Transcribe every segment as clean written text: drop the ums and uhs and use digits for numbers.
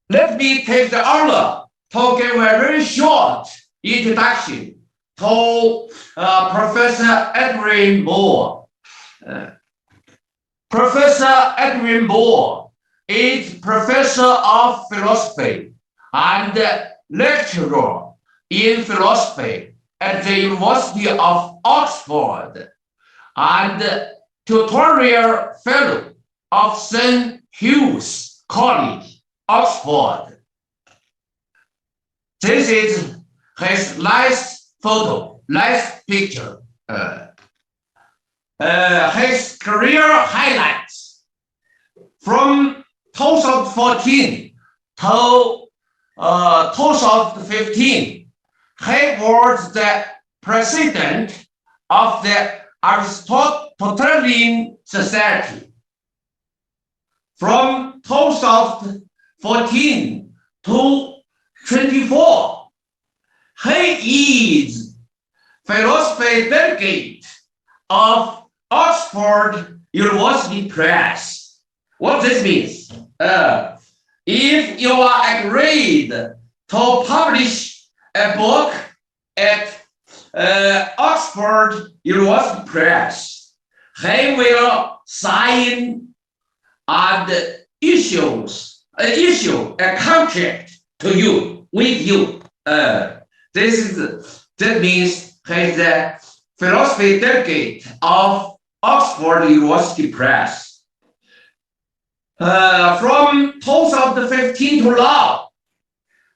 Let me take the honor to give a very short introduction to Professor Adrian Moore. Professor Adrian Moore is professor of philosophy and lecturer in philosophy at the University of Oxford and tutorial fellow of St. Hugh's College, Oxford. This is his last photo, last picture. His career highlights from 2014 to 2015. He was the president of the Aristotelian Society. From 2014 to 24, he is philosophy delegate of Oxford University Press. What this means? If you are agreed to publish a book at Oxford University Press, he will sign and issue a contract to you, with you. That means he's the philosophy delegate of Oxford University Press. From 2015 to now,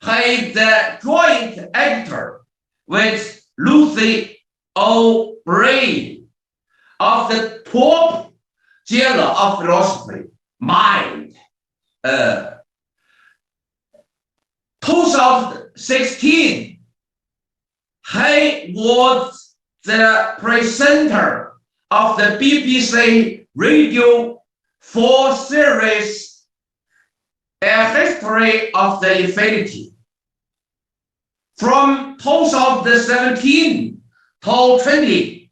he is the joint editor with Lucy O'Brien of the top journal of philosophy, Mind. 2016, he was the presenter of the BBC Radio 4 series, A History of the Infinity. From 2017 to 20,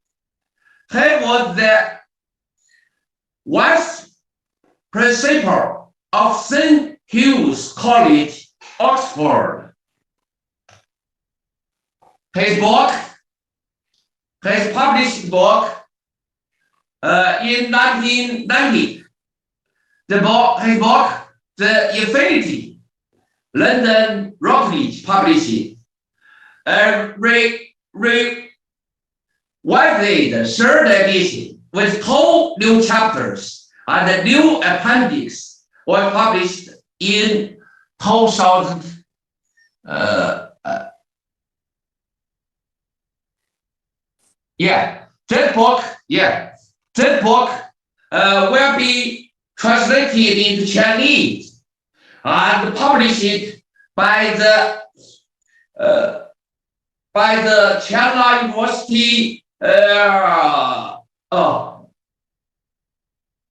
he was the vice principal of St. Hugh's College, Oxford. His published book in 1990. His book, The Infinity, London Routledge published, revised third edition with 2 new chapters and a new appendix was published in 2000. This book will be translated into Chinese and published by the China University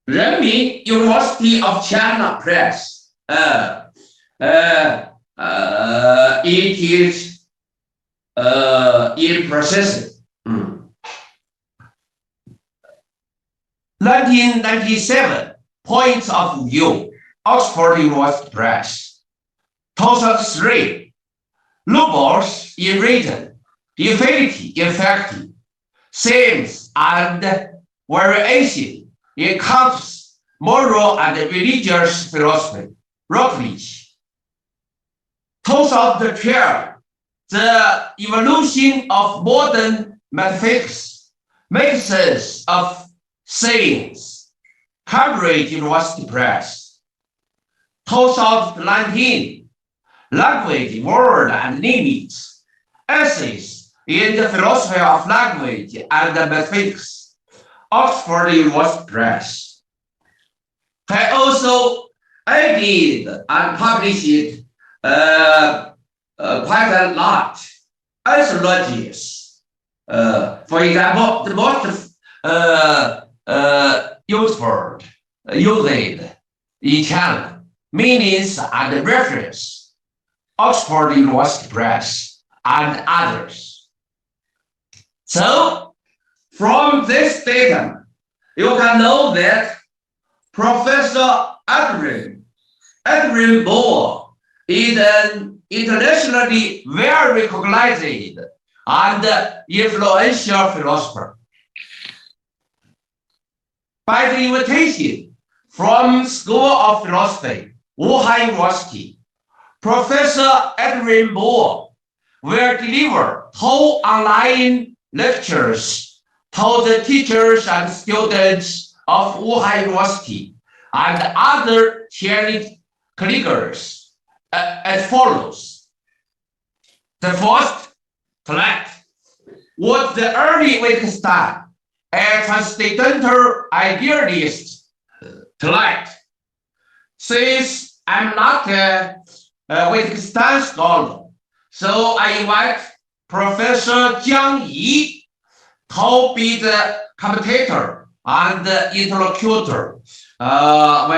Renmin University of China Press. It is in process. 1997, Points of View, Oxford University Press. 2003, Lubos in Written, Infinity, Effective, Themes and Variation in Kant's Moral and Religious Philosophy, Routledge. 2012, The Evolution of Modern Metaphysics, Makes Sense of Sayings, Cambridge University Press. 2019, Language, Word and Limits, Essays in the Philosophy of Language and Metaphysics, Oxford University Press. He also edited and published quite a lot anthologies. For example, the most used in China, Meanings and Reference, Oxford University Press, and others. So, from this data, you can know that Professor Adrian Moore is an internationally well recognized and influential philosopher. By the invitation from School of Philosophy, Wuhan University, Professor Adrian will deliver 2 online lectures to the teachers and students of Wuhan University and other Chinese colleagues as follows. The first tract was the early Wittgenstein, a transcendental idealist tract. Since I'm not a Wittgenstein scholar, so I invite Professor Jiang to be the commentator and the interlocutor of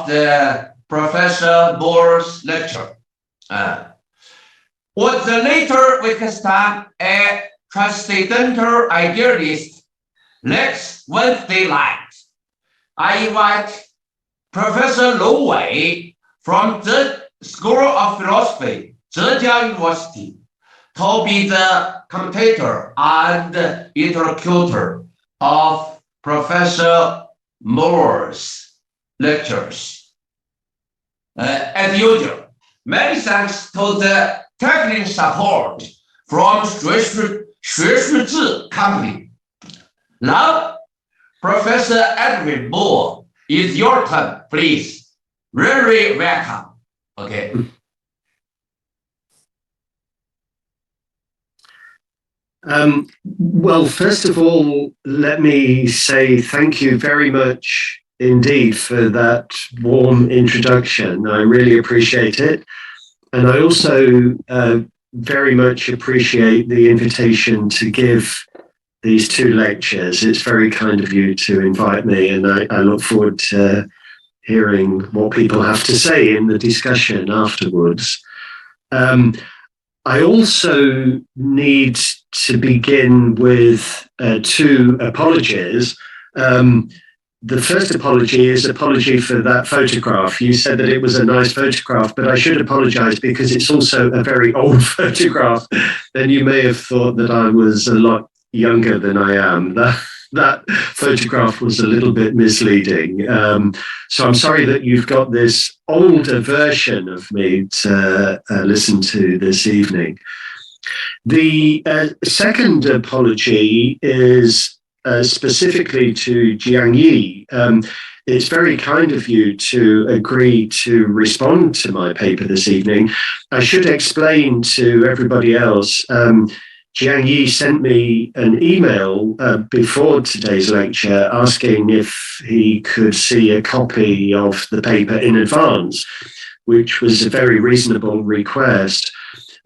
the Professor Moore's lecture. Was the later Wittgenstein a transcendental idealist? Next Wednesday night, I invite Professor Lou Wei from the School of Philosophy, Zhejiang University, to be the commentator and interlocutor of Professor Moore's lectures. As usual, many thanks to the technical support from 学术志 company. Now, Professor Adrian Moore, it's your turn, please. Very welcome. Okay. Well, first of all, let me say thank you very much indeed for that warm introduction. I really appreciate it. And I also very much appreciate the invitation to give these 2 lectures. It's very kind of you to invite me, and I look forward to hearing what people have to say in the discussion afterwards. I also need to begin with 2 apologies. The first apology is apology for that photograph. You said that it was a nice photograph, but I should apologize because it's also a very old photograph, and you may have thought that I was a lot younger than I am. That photograph was a little bit misleading. So I'm sorry that you've got this older version of me to listen to this evening. The second apology is specifically to Jiang. It's very kind of you to agree to respond to my paper this evening. I should explain to everybody else, Jiang Yi sent me an email before today's lecture asking if he could see a copy of the paper in advance, which was a very reasonable request.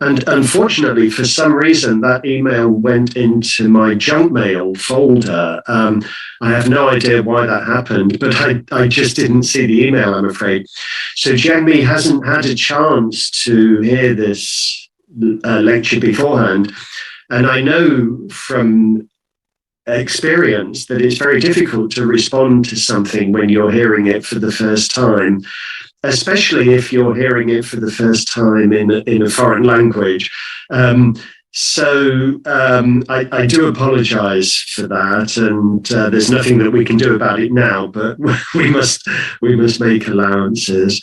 And unfortunately, for some reason, that email went into my junk mail folder. I have no idea why that happened, but I just didn't see the email, I'm afraid. So Jiang Mi hasn't had a chance to hear this lecture beforehand. And I know from experience that it's very difficult to respond to something when you're hearing it for the first time, especially if you're hearing it for the first time in a foreign language. So I do apologize for that, and there's nothing that we can do about it now, but we must make allowances.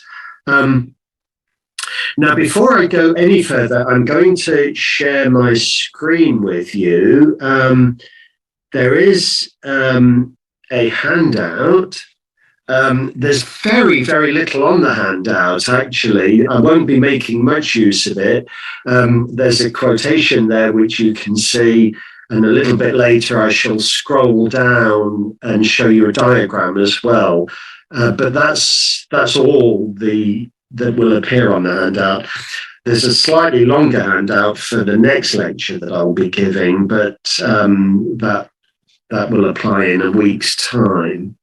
Now, before I go any further, I'm going to share my screen with you. There is a handout. There's very, very little on the handout, actually. I won't be making much use of it. There's a quotation there which you can see, and a little bit later I shall scroll down and show you a diagram as well. But that's all that will appear on the handout. There's a slightly longer handout for the next lecture that I'll be giving, but that will apply in a week's time.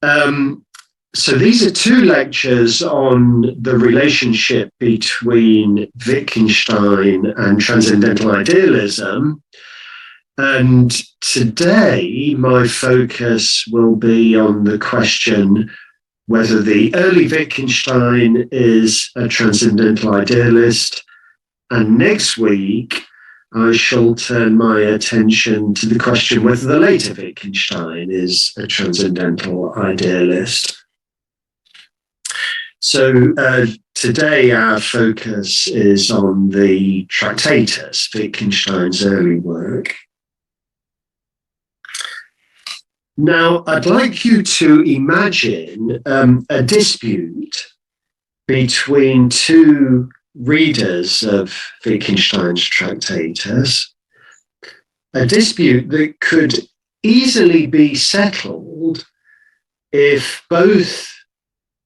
So these are 2 lectures on the relationship between Wittgenstein and Transcendental Idealism. And today my focus will be on the question, whether the early Wittgenstein is a transcendental idealist. And next week, I shall turn my attention to the question whether the later Wittgenstein is a transcendental idealist. So today our focus is on the Tractatus, Wittgenstein's early work. Now, I'd like you to imagine a dispute between two readers of Wittgenstein's Tractatus, a dispute that could easily be settled if both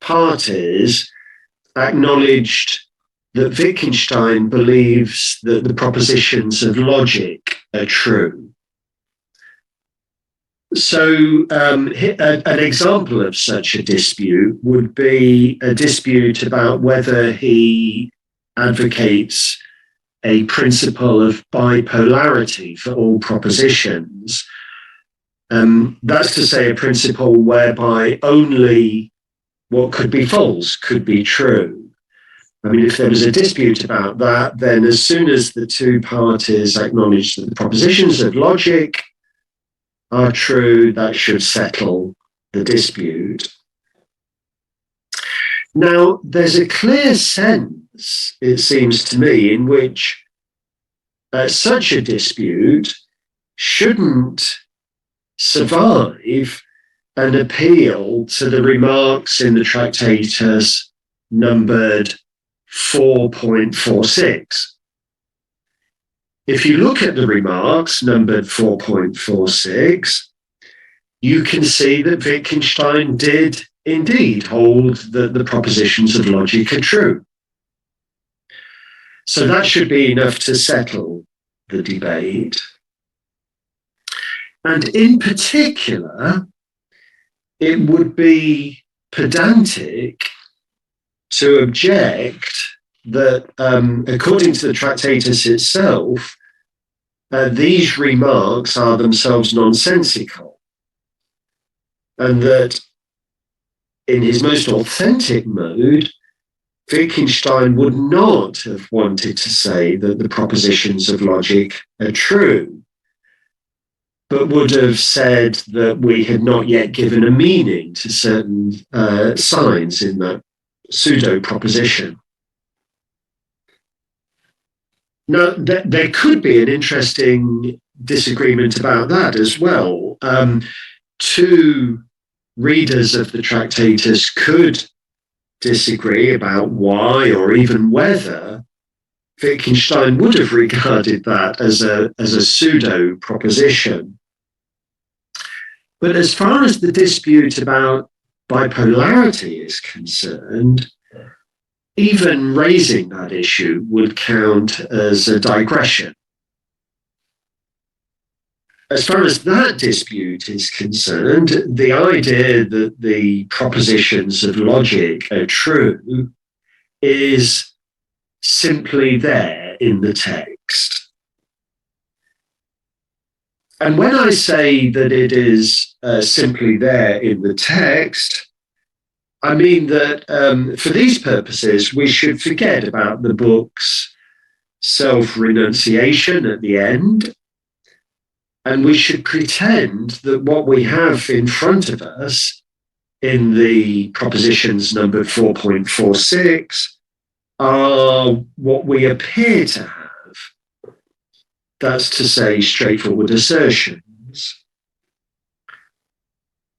parties acknowledged that Wittgenstein believes that the propositions of logic are true. So an example of such a dispute would be a dispute about whether he advocates a principle of bipolarity for all propositions. That's to say, a principle whereby only what could be false could be true. I mean, if there was a dispute about that, then as soon as the two parties acknowledge that the propositions of logic are true, that should settle the dispute. Now, there's a clear sense, it seems to me, in which such a dispute shouldn't survive an appeal to the remarks in the Tractatus numbered 4.46. If you look at the remarks numbered 4.46, you can see that Wittgenstein did indeed hold that the propositions of logic are true. So that should be enough to settle the debate. And in particular, it would be pedantic to object that, according to the Tractatus itself, these remarks are themselves nonsensical, and that in his most authentic mode, Wittgenstein would not have wanted to say that the propositions of logic are true, but would have said that we had not yet given a meaning to certain signs in that pseudo proposition. Now, there could be an interesting disagreement about that as well. Two readers of the Tractatus could disagree about why or even whether Wittgenstein would have regarded that as a pseudo proposition. But as far as the dispute about bipolarity is concerned, even raising that issue would count as a digression. As far as that dispute is concerned, the idea that the propositions of logic are true is simply there in the text. And when I say that it is simply there in the text, I mean that for these purposes, we should forget about the book's self-renunciation at the end, and we should pretend that what we have in front of us in the propositions numbered 4.46 are what we appear to have. That's to say, straightforward assertions.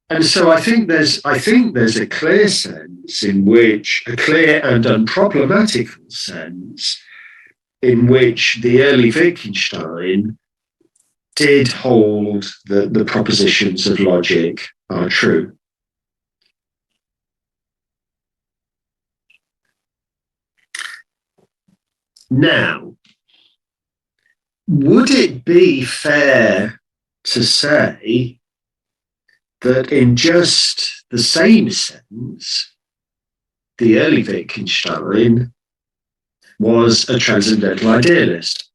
And so I think there's a clear sense in which, a clear and unproblematical sense, in which the early Wittgenstein did hold that the propositions of logic are true. Now, would it be fair to say that in just the same sense, the early Wittgenstein was a transcendental idealist?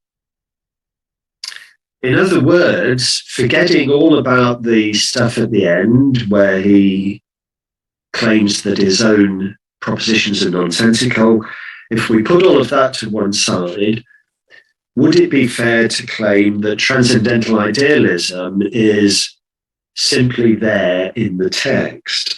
In other words, forgetting all about the stuff at the end where he claims that his own propositions are nonsensical. If we put all of that to one side, would it be fair to claim that transcendental idealism is simply there in the text?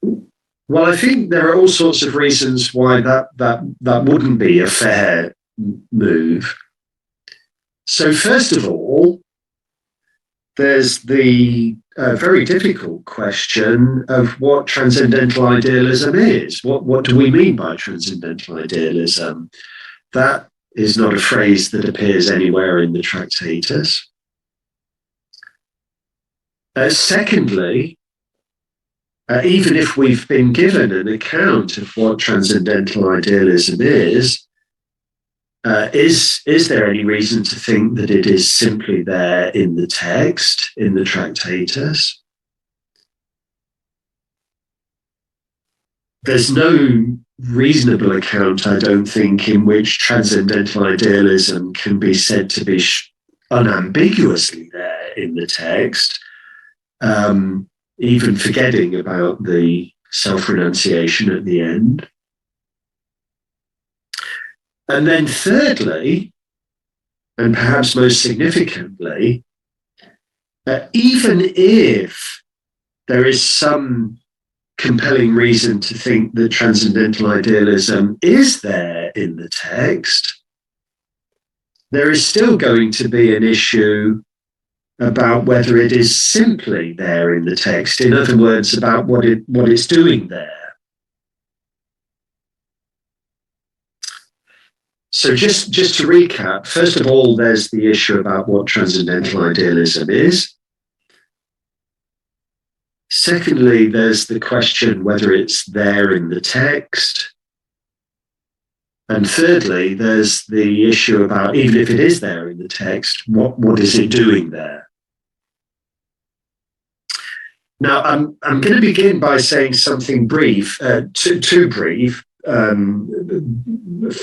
Well, I think there are all sorts of reasons why that wouldn't be a fair move. So first of all, there's the very difficult question of what transcendental idealism is. What do we mean by transcendental idealism? That is not a phrase that appears anywhere in the Tractatus. Secondly, even if we've been given an account of what transcendental idealism is there any reason to think that it is simply there in the text, in the Tractatus? There's no reasonable account, I don't think, in which transcendental idealism can be said to be unambiguously there in the text, even forgetting about the self-renunciation at the end. And then thirdly, and perhaps most significantly, even if there is some compelling reason to think that transcendental idealism is there in the text, there is still going to be an issue about whether it is simply there in the text. In other words, about what it's doing there. So just to recap, first of all, there's the issue about what transcendental idealism is. Secondly, there's the question whether it's there in the text. And thirdly, there's the issue about, even if it is there in the text, what is it doing there? Now, I'm going to begin by saying something brief, too brief,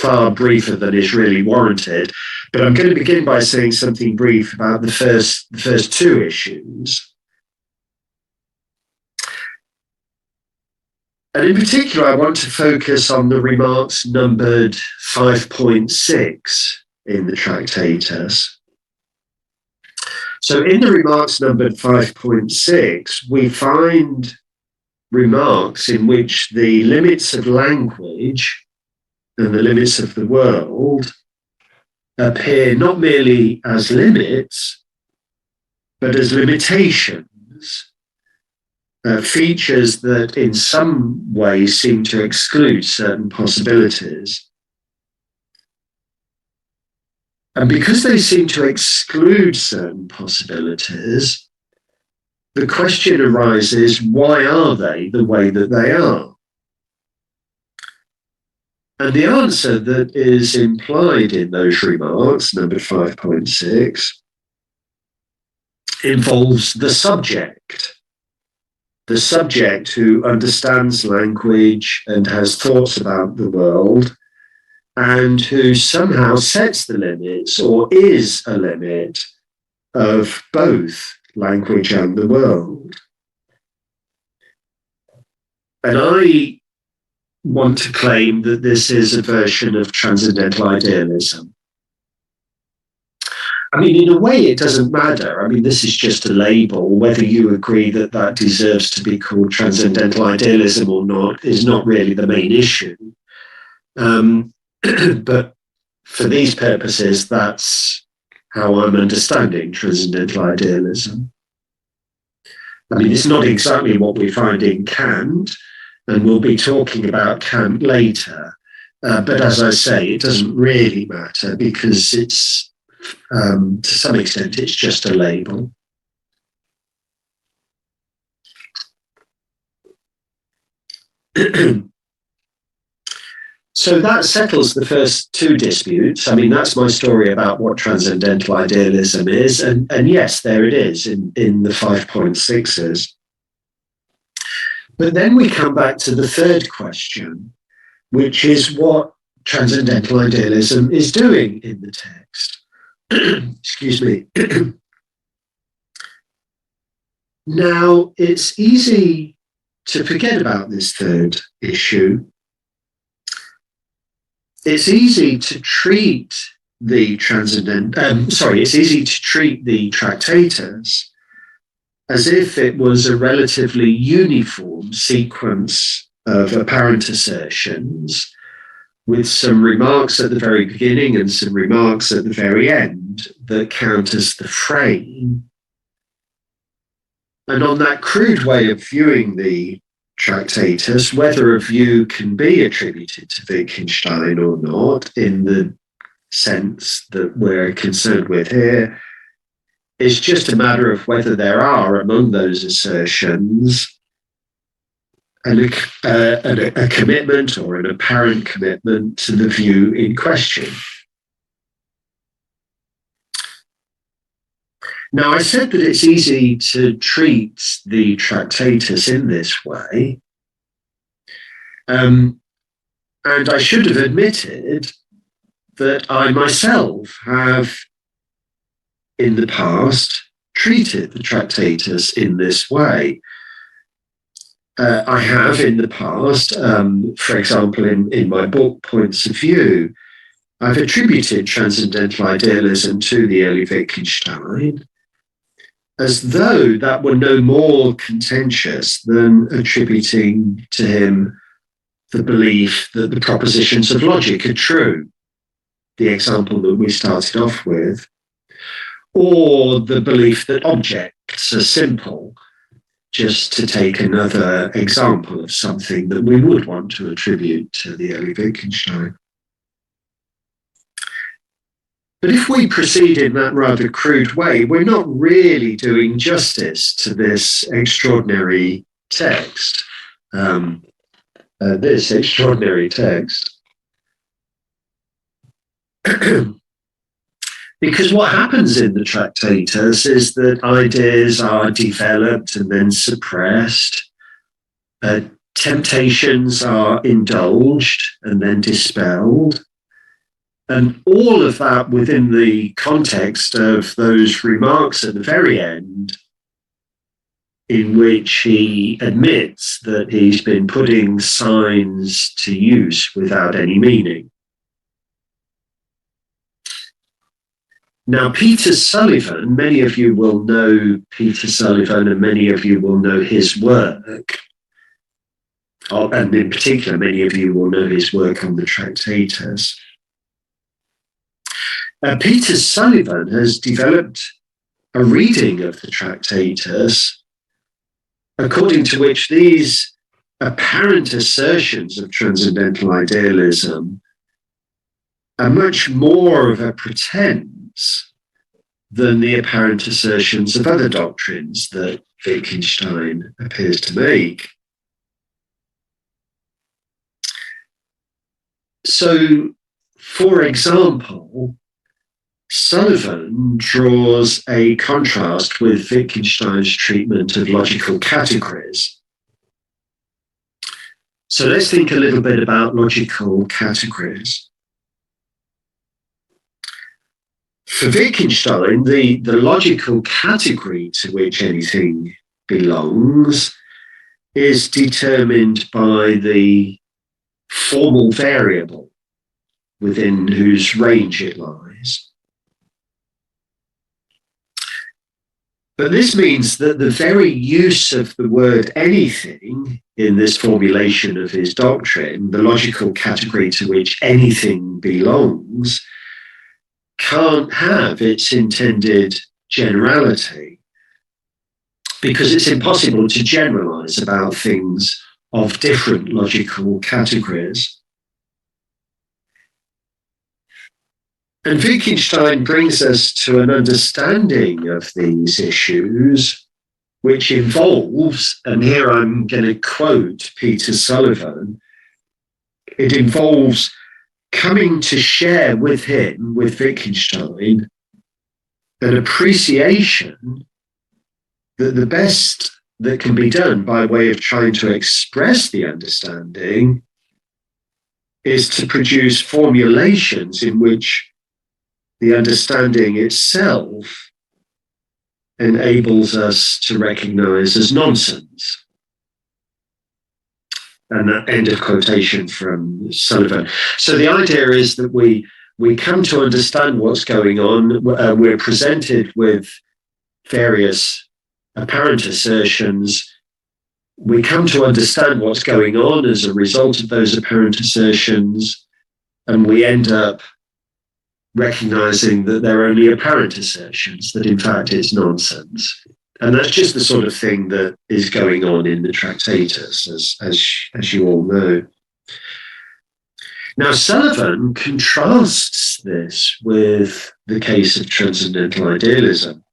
far briefer than is really warranted. But I'm going to begin by saying something brief about the first two issues. And in particular, I want to focus on the remarks numbered 5.6 in the Tractatus. So in the remarks numbered 5.6, we find remarks in which the limits of language and the limits of the world appear not merely as limits, but as limitations, features that in some way seem to exclude certain possibilities. And because they seem to exclude certain possibilities, the question arises, why are they the way that they are? And the answer that is implied in those remarks, number 5.6, involves the subject who understands language and has thoughts about the world, and who somehow sets the limits or is a limit of both language and the world. And I want to claim that this is a version of transcendental idealism. I mean, in a way, it doesn't matter. I mean, this is just a label. Whether you agree that that deserves to be called transcendental idealism or not is not really the main issue. But for these purposes, that's how I'm understanding transcendental idealism. I mean, it's not exactly what we find in Kant, and we'll be talking about Kant later. But as I say, it doesn't really matter because it's, to some extent, it's just a label. So that settles the first two disputes. I mean, that's my story about what transcendental idealism is. And yes, there it is in the 5.6s. But then we come back to the third question, which is what transcendental idealism is doing in the text. Excuse me. Now, it's easy to forget about this third issue. It's easy to treat the it's easy to treat the Tractatus as if it was a relatively uniform sequence of apparent assertions with some remarks at the very beginning and some remarks at the very end that count as the frame. And on that crude way of viewing the Tractatus, whether a view can be attributed to Wittgenstein or not, in the sense that we're concerned with here, is just a matter of whether there are among those assertions a commitment or an apparent commitment to the view in question. Now, I said that it's easy to treat the Tractatus in this way, and I should have admitted that I myself have, in the past, treated the Tractatus in this way. I have in the past, for example, in my book, Points of View, I've attributed Transcendental Idealism to the early Wittgenstein, as though that were no more contentious than attributing to him the belief that the propositions of logic are true, the example that we started off with, or the belief that objects are simple, just to take another example of something that we would want to attribute to the early Wittgenstein. But if we proceed in that rather crude way, we're not really doing justice to this extraordinary text. Because what happens in the Tractatus is that ideas are developed and then suppressed, temptations are indulged and then dispelled, and all of that within the context of those remarks at the very end, in which he admits that he's been putting signs to use without any meaning. Now, Peter Sullivan, many of you will know Peter Sullivan and many of you will know his work. And in particular, many of you will know his work on the Tractatus. Peter Sullivan has developed a reading of the Tractatus according to which these apparent assertions of transcendental idealism are much more of a pretense than the apparent assertions of other doctrines that Wittgenstein appears to make. So, for example, Sullivan draws a contrast with Wittgenstein's treatment of logical categories. So let's think a little bit about logical categories. For Wittgenstein, the logical category to which anything belongs is determined by the formal variable within whose range it lies. But this means that the very use of the word anything in this formulation of his doctrine, the logical category to which anything belongs, can't have its intended generality, because it's impossible to generalize about things of different logical categories. And Wittgenstein brings us to an understanding of these issues, which involves, and here I'm going to quote Peter Sullivan, it involves coming to share with him, with Wittgenstein, an appreciation that the best that can be done by way of trying to express the understanding is to produce formulations in which the understanding itself enables us to recognize as nonsense. And that end of quotation from Sullivan. So the idea is that we come to understand what's going on. We're presented with various apparent assertions. We come to understand what's going on as a result of those apparent assertions, and we end up recognizing that they're only apparent assertions, that in fact it's nonsense. And that's just the sort of thing that is going on in the Tractatus, as you all know. Now, Sullivan contrasts this with the case of transcendental idealism.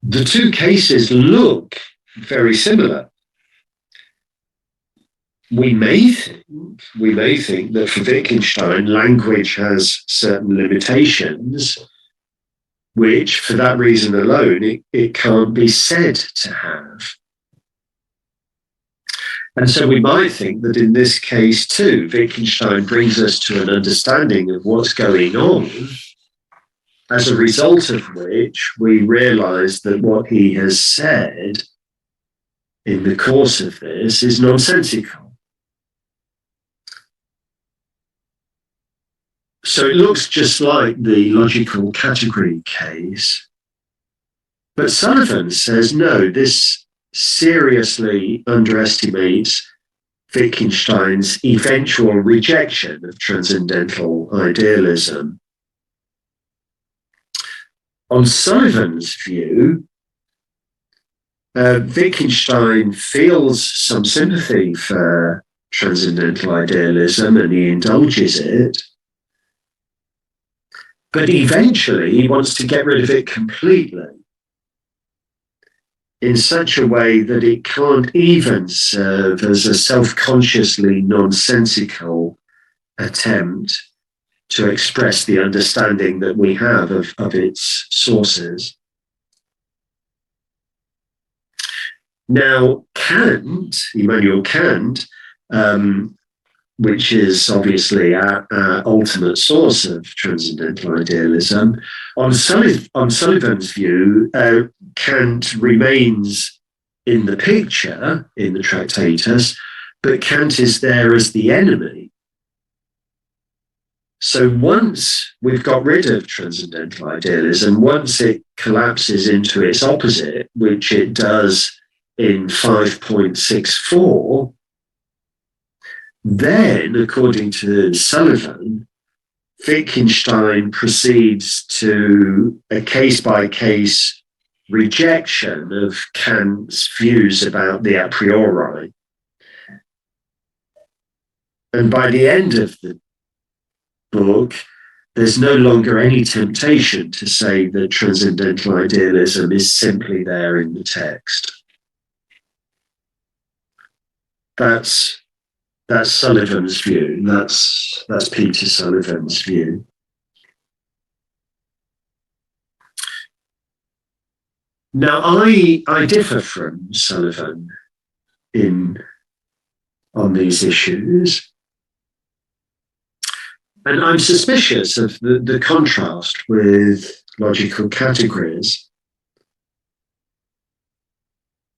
The two cases look very similar. We may think that for Wittgenstein, language has certain limitations, which, for that reason alone, it can't be said to have. And so we might think that in this case too, Wittgenstein brings us to an understanding of what's going on, as a result of which we realize that what he has said in the course of this is nonsensical. So it looks just like the logical category case. But Sullivan says, no, this seriously underestimates Wittgenstein's eventual rejection of transcendental idealism. On Sullivan's view, Wittgenstein feels some sympathy for transcendental idealism and he indulges it. But eventually he wants to get rid of it completely in such a way that it can't even serve as a self-consciously nonsensical attempt to express the understanding that we have of its sources. Now, Kant, Immanuel Kant, which is obviously our ultimate source of transcendental idealism, on Sullivan's view, Kant remains in the picture in the Tractatus, but Kant is there as the enemy. So once we've got rid of transcendental idealism, once it collapses into its opposite, which it does in 5.64, then, according to Sullivan, Wittgenstein proceeds to a case-by-case rejection of Kant's views about the a priori. And by the end of the book, there's no longer any temptation to say that transcendental idealism is simply there in the text. That's Sullivan's view. That's Peter Sullivan's view. Now, I differ from Sullivan on these issues. And I'm suspicious of the contrast with logical categories.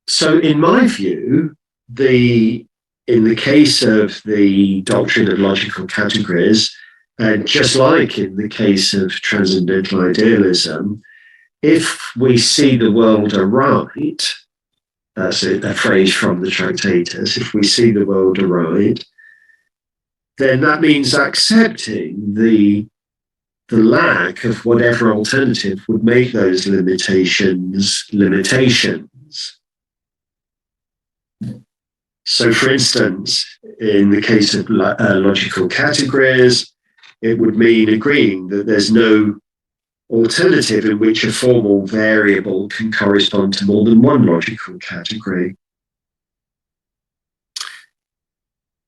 So in my view, in the case of the doctrine of logical categories, just like in the case of transcendental idealism, if we see the world aright, that's a phrase from the Tractatus, if we see the world aright, then that means accepting the lack of whatever alternative would make those limitations. So, for instance, in the case of logical categories, it would mean agreeing that there's no alternative in which a formal variable can correspond to more than one logical category.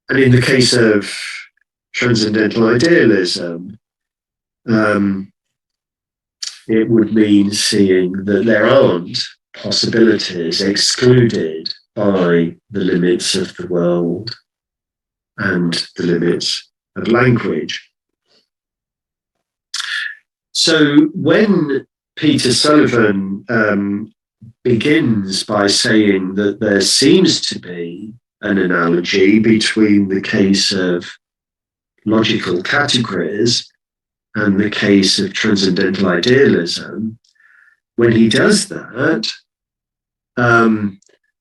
And in the case of transcendental idealism, it would mean seeing that there aren't possibilities excluded by the limits of the world and the limits of language. So when Peter Sullivan begins by saying that there seems to be an analogy between the case of logical categories and the case of transcendental idealism. When he does that,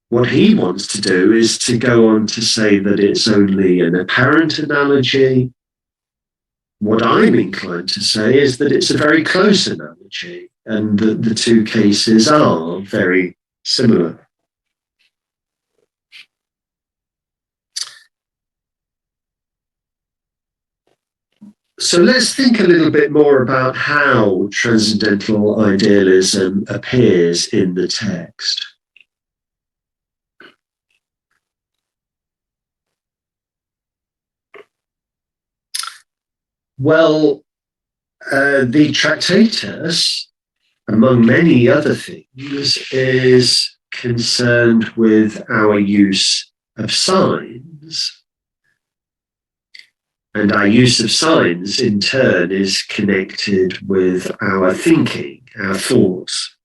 what he wants to do is to go on to say that it's only an apparent analogy. What I'm inclined to say is that it's a very close analogy and that the two cases are very similar. So let's think a little bit more about how transcendental idealism appears in the text. Well, the Tractatus, among many other things, is concerned with our use of signs. And our use of signs, in turn, is connected with our thinking, our thoughts.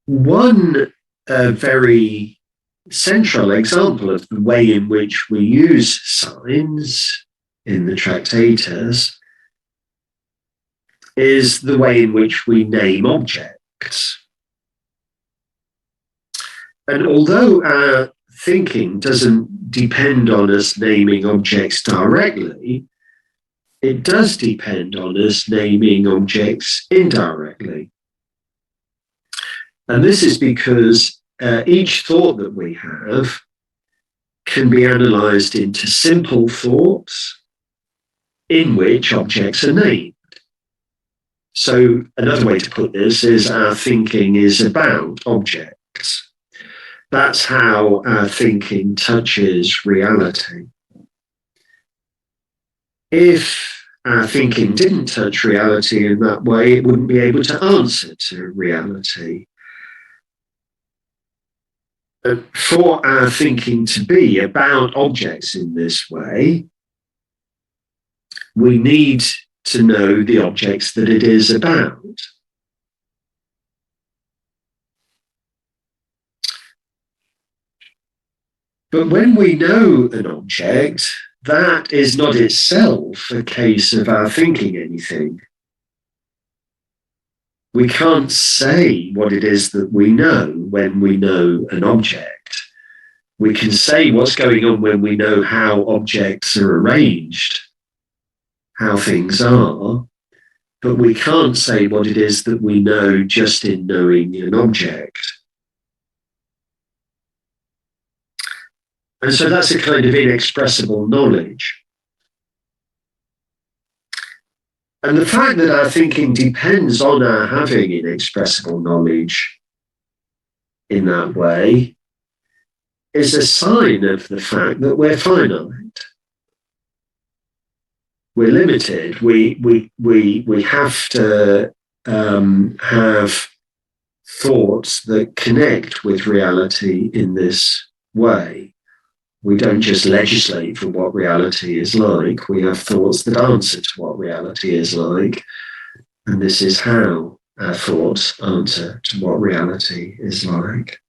One very central example of the way in which we use signs in the Tractatus is the way in which we name objects. And although our thinking doesn't depend on us naming objects directly, it does depend on us naming objects indirectly. And this is because each thought that we have can be analysed into simple thoughts in which objects are named. So another way to put this is our thinking is about objects. That's how our thinking touches reality. If our thinking didn't touch reality in that way, it wouldn't be able to answer to reality. But for our thinking to be about objects in this way, we need to know the objects that it is about. But when we know an object, that is not itself a case of our thinking anything. We can't say what it is that we know when we know an object. We can say what's going on when we know how objects are arranged, how things are, but we can't say what it is that we know just in knowing an object. And so that's a kind of inexpressible knowledge. And the fact that our thinking depends on our having inexpressible knowledge in that way is a sign of the fact that we're finite. We're limited. We have to have thoughts that connect with reality in this way. We don't just legislate for what reality is like. We have thoughts that answer to what reality is like. And this is how our thoughts answer to what reality is like.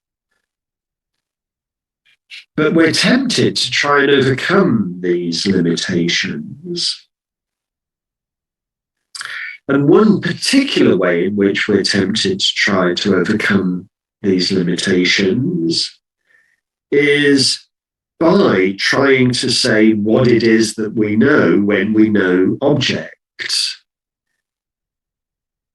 But we're tempted to try and overcome these limitations. And one particular way in which we're tempted to try to overcome these limitations is by trying to say what it is that we know when we know objects.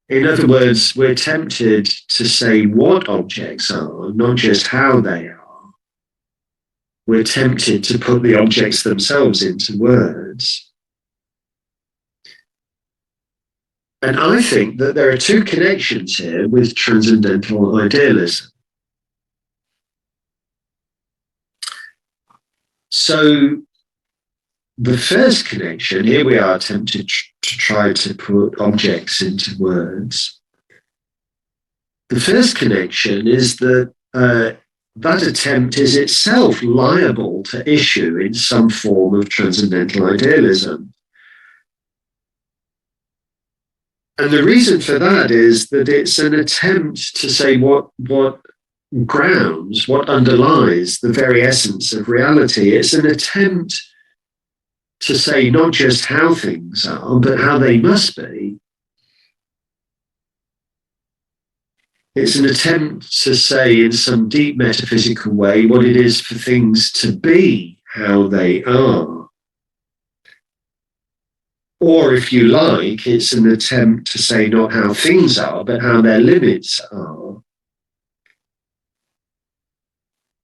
In other words, we're tempted to say what objects are, not just how they are. We're tempted to put the objects themselves into words. And I think that there are two connections here with transcendental idealism. So the first connection, here we are tempted to try to put objects into words. The first connection is that that attempt is itself liable to issue in some form of transcendental idealism. And the reason for that is that it's an attempt to say what grounds, what underlies the very essence of reality. It's an attempt to say not just how things are, but how they must be. It's an attempt to say in some deep metaphysical way what it is for things to be how they are. Or if you like, it's an attempt to say not how things are, but how their limits are.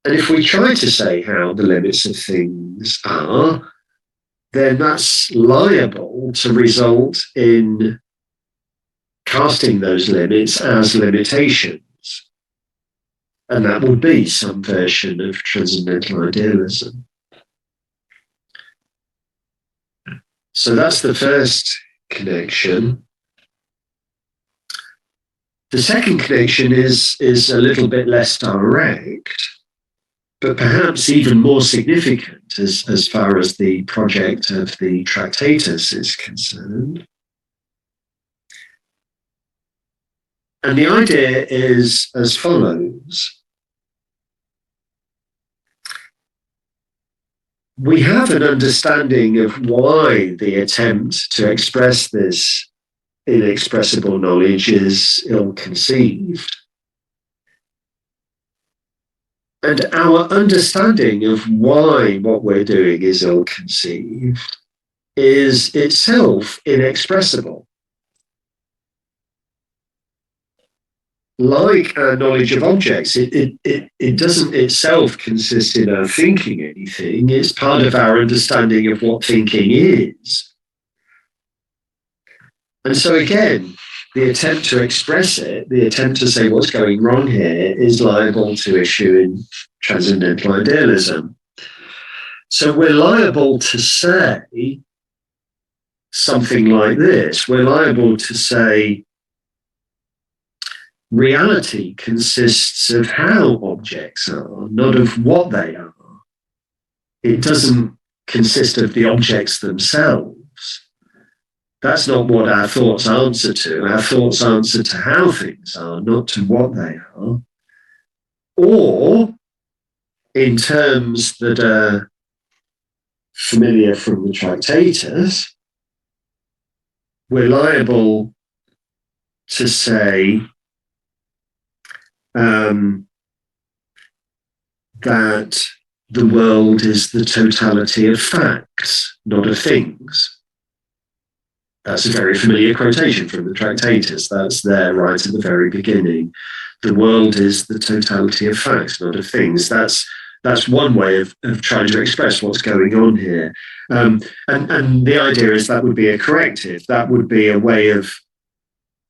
And if we try to say how the limits of things are, then that's liable to result in casting those limits as limitations. And that would be some version of transcendental idealism. So that's the first connection. The second connection is a little bit less direct, but perhaps even more significant as far as the project of the Tractatus is concerned. And the idea is as follows. We have an understanding of why the attempt to express this inexpressible knowledge is ill-conceived. And our understanding of why what we're doing is ill-conceived is itself inexpressible. Like our knowledge of objects, it doesn't itself consist in our thinking anything. It's part of our understanding of what thinking is. And so again, the attempt to express it, the attempt to say what's going wrong here is liable to issue in transcendental idealism. So we're liable to say something like this. We're liable to say, reality consists of how objects are, not of what they are. It doesn't consist of the objects themselves. That's not what our thoughts answer to. Our thoughts answer to how things are, not to what they are. Or, in terms that are familiar from the Tractatus, we're liable to say that the world is the totality of facts, not of things. That's a very familiar quotation from the Tractatus. That's there right at the very beginning. The world is the totality of facts, not of things. That's one way of trying to express what's going on here. And the idea is that would be a corrective. That would be a way of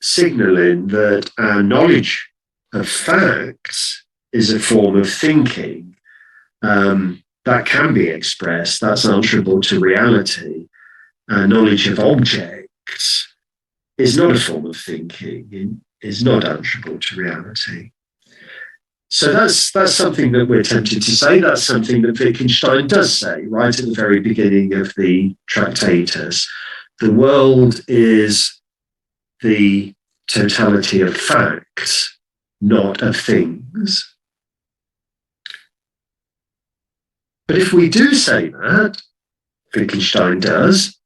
signaling that our knowledge of facts is a form of thinking that can be expressed. That's answerable to reality. Our knowledge of objects is not a form of thinking, is not answerable to reality. So that's something that we're tempted to say. That's something that Wittgenstein does say right at the very beginning of the Tractatus. The world is the totality of facts, not of things. But if we do say that, Wittgenstein does,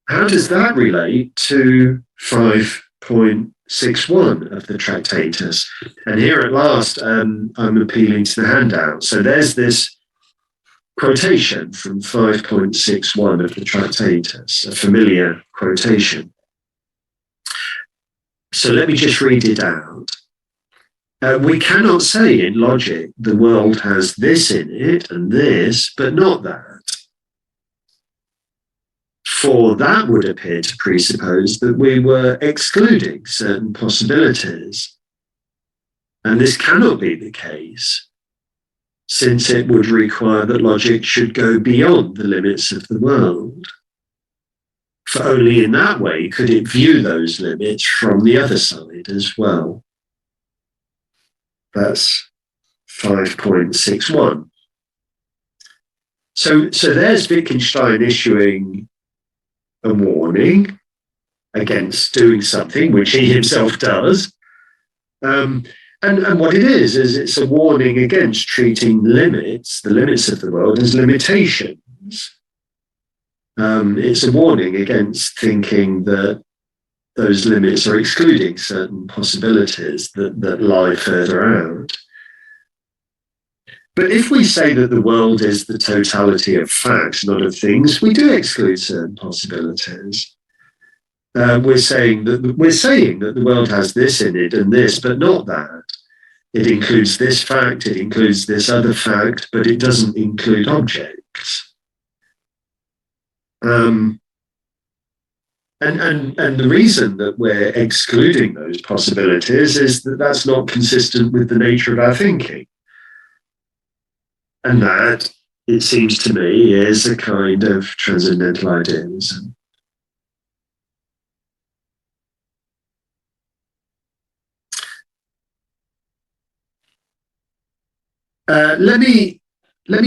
how does that relate to 5.61 of the Tractatus? And here at last, I'm appealing to the handout. So there's this quotation from 5.61 of the Tractatus, a familiar quotation. So let me just read it out. We cannot say in logic the world has this in it and this, but not that. For that would appear to presuppose that we were excluding certain possibilities. And this cannot be the case, since it would require that logic should go beyond the limits of the world. For only in that way could it view those limits from the other side as well. That's 5.61. So there's Wittgenstein issuing a warning against doing something, which he himself does. And what it is it's a warning against treating the limits of the world, as limitations. It's a warning against thinking that those limits are excluding certain possibilities that lie further out. But if we say that the world is the totality of facts, not of things, we do exclude certain possibilities. We're saying that the world has this in it and this, but not that. It includes this fact, it includes this other fact, but it doesn't include objects. And the reason that we're excluding those possibilities is that that's not consistent with the nature of our thinking. And that, it seems to me, is a kind of transcendental idealism. Let me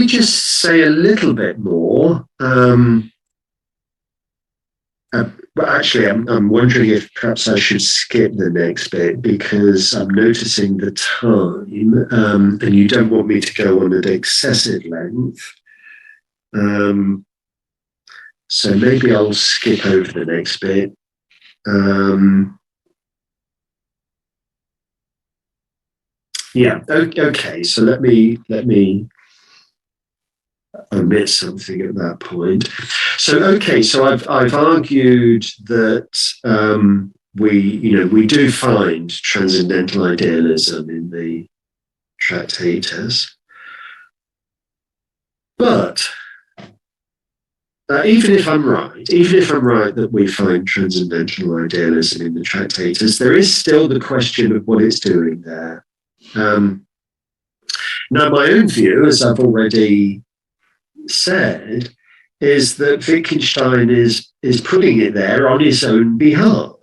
just say a little bit more. But actually, I'm wondering if perhaps I should skip the next bit, because I'm noticing the time, and you don't want me to go on at excessive length. So maybe I'll skip over the next bit. Yeah. Okay. So let me omit something at that point. So I've argued that we do find transcendental idealism in the Tractatus, but even if I'm right that we find transcendental idealism in the Tractatus, there is still the question of what it's doing there. Now, my own view, as I've already said, is that Wittgenstein is putting it there on his own behalf.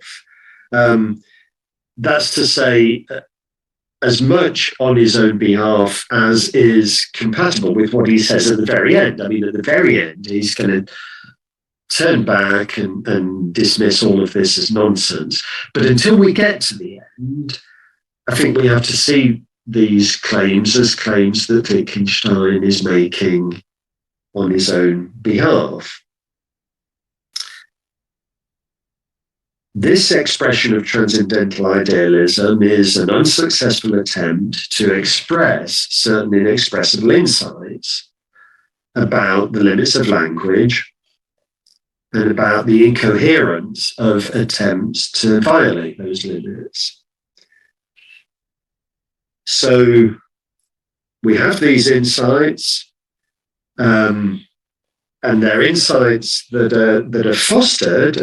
That's to say, as much on his own behalf as is compatible with what he says at the very end. I mean, at the very end, he's going to turn back and dismiss all of this as nonsense. But until we get to the end, I think we have to see these claims as claims that Wittgenstein is making on his own behalf. This expression of transcendental idealism is an unsuccessful attempt to express certain inexpressible insights about the limits of language and about the incoherence of attempts to violate those limits. So we have these insights, and they're insights that are fostered.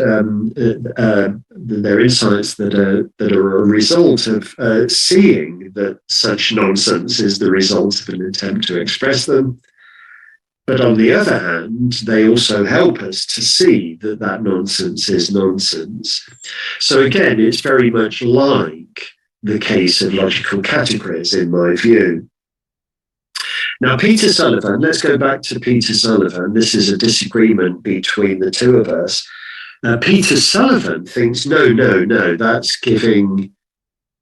They're insights that are a result of seeing that such nonsense is the result of an attempt to express them. But on the other hand, they also help us to see that nonsense is nonsense. So again, it's very much like the case of logical categories, in my view. Now, Peter Sullivan, let's go back to Peter Sullivan. This is a disagreement between the two of us. Peter Sullivan thinks, no, that's giving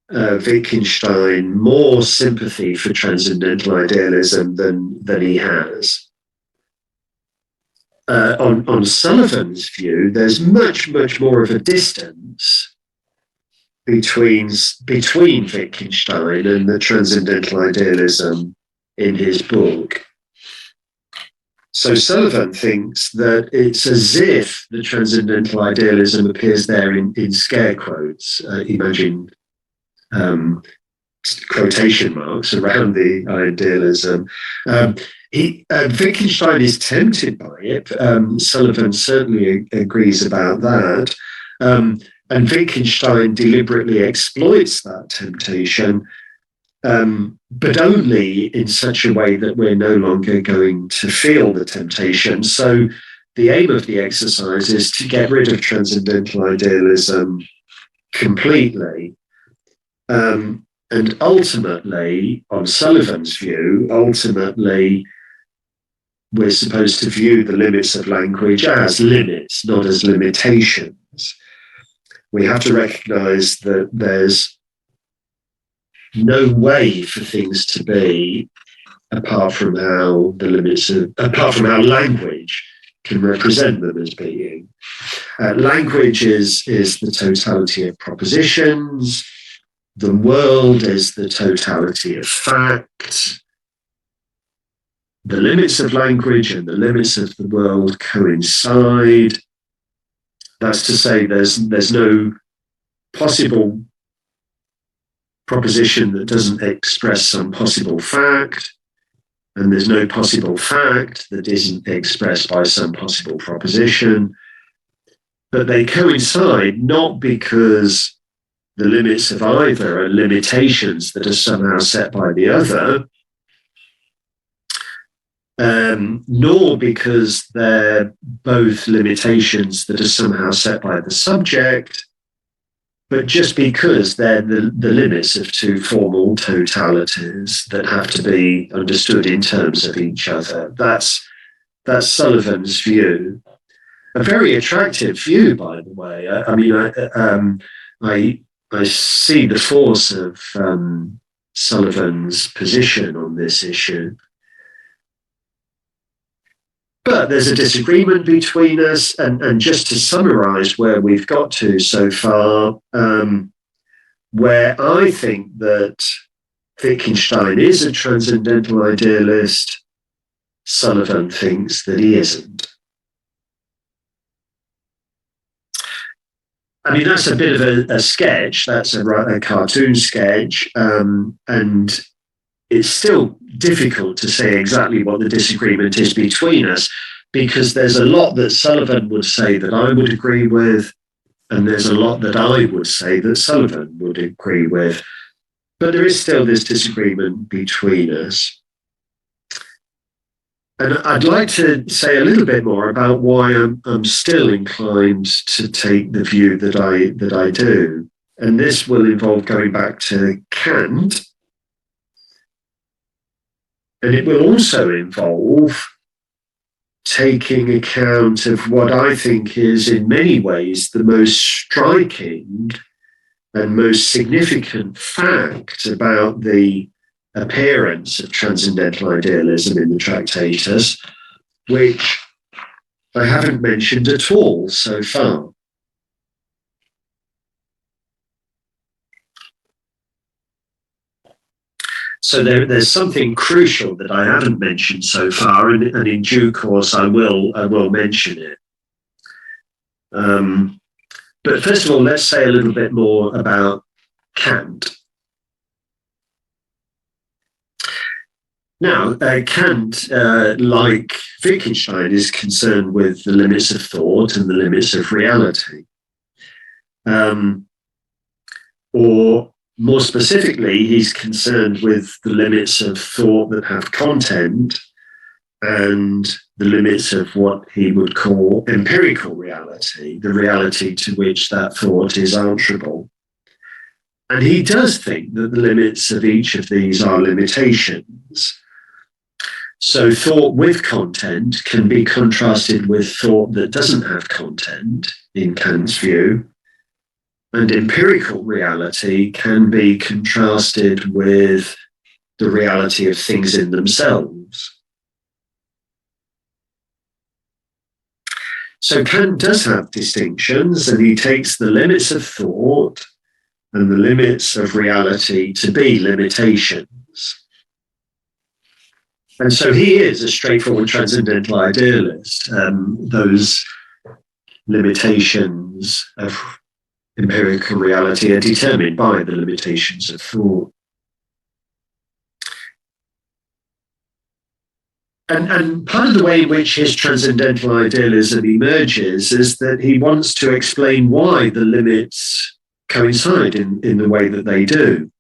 Wittgenstein more sympathy for transcendental idealism than he has. On Sullivan's view, there's much more of a distance between Wittgenstein and the transcendental idealism in his book. So Sullivan thinks that it's as if the transcendental idealism appears there in scare quotes. Imagine quotation marks around the idealism. Wittgenstein is tempted by it. Sullivan certainly agrees about that. And Wittgenstein deliberately exploits that temptation, but only in such a way that we're no longer going to feel the temptation. So the aim of the exercise is to get rid of transcendental idealism completely. And ultimately, on Sullivan's view, we're supposed to view the limits of language as limits, not as limitations. we have to recognize that there's no way for things to be apart from how language can represent them as being. Language is the totality of propositions. The world is the totality of facts. The limits of language and the limits of the world coincide. That's to say, there's no possible proposition that doesn't express some possible fact, and there's no possible fact that isn't expressed by some possible proposition. But they coincide not because the limits of either are limitations that are somehow set by the other, nor because they're both limitations that are somehow set by the subject, but just because they're the limits of two formal totalities that have to be understood in terms of each other. That's Sullivan's view. A very attractive view, by the way. I see the force of Sullivan's position on this issue. But there's a disagreement between us, and just to summarize where we've got to so far, where I think that Wittgenstein is a transcendental idealist, Sullivan thinks that he isn't. I mean, that's a bit of a sketch, that's a cartoon sketch, and it's still difficult to say exactly what the disagreement is between us, because there's a lot that Sullivan would say that I would agree with, and there's a lot that I would say that Sullivan would agree with. But there is still this disagreement between us. And I'd like to say a little bit more about why I'm still inclined to take the view that I do. And this will involve going back to Kant. And it will also involve taking account of what I think is in many ways the most striking and most significant fact about the appearance of transcendental idealism in the Tractatus, which I haven't mentioned at all so far. So there's something crucial that I haven't mentioned so far, and in due course I will mention it. But first of all, let's say a little bit more about Kant. Now, Kant, like Wittgenstein, is concerned with the limits of thought and the limits of reality. Or more specifically, he's concerned with the limits of thought that have content and the limits of what he would call empirical reality, the reality to which that thought is answerable. And he does think that the limits of each of these are limitations. So thought with content can be contrasted with thought that doesn't have content, in Kant's view. And empirical reality can be contrasted with the reality of things in themselves. So Kant does have distinctions, and he takes the limits of thought and the limits of reality to be limitations. And so he is a straightforward transcendental idealist. Those limitations of empirical reality are determined by the limitations of thought. And part of the way in which his transcendental idealism emerges is that he wants to explain why the limits coincide in the way that they do.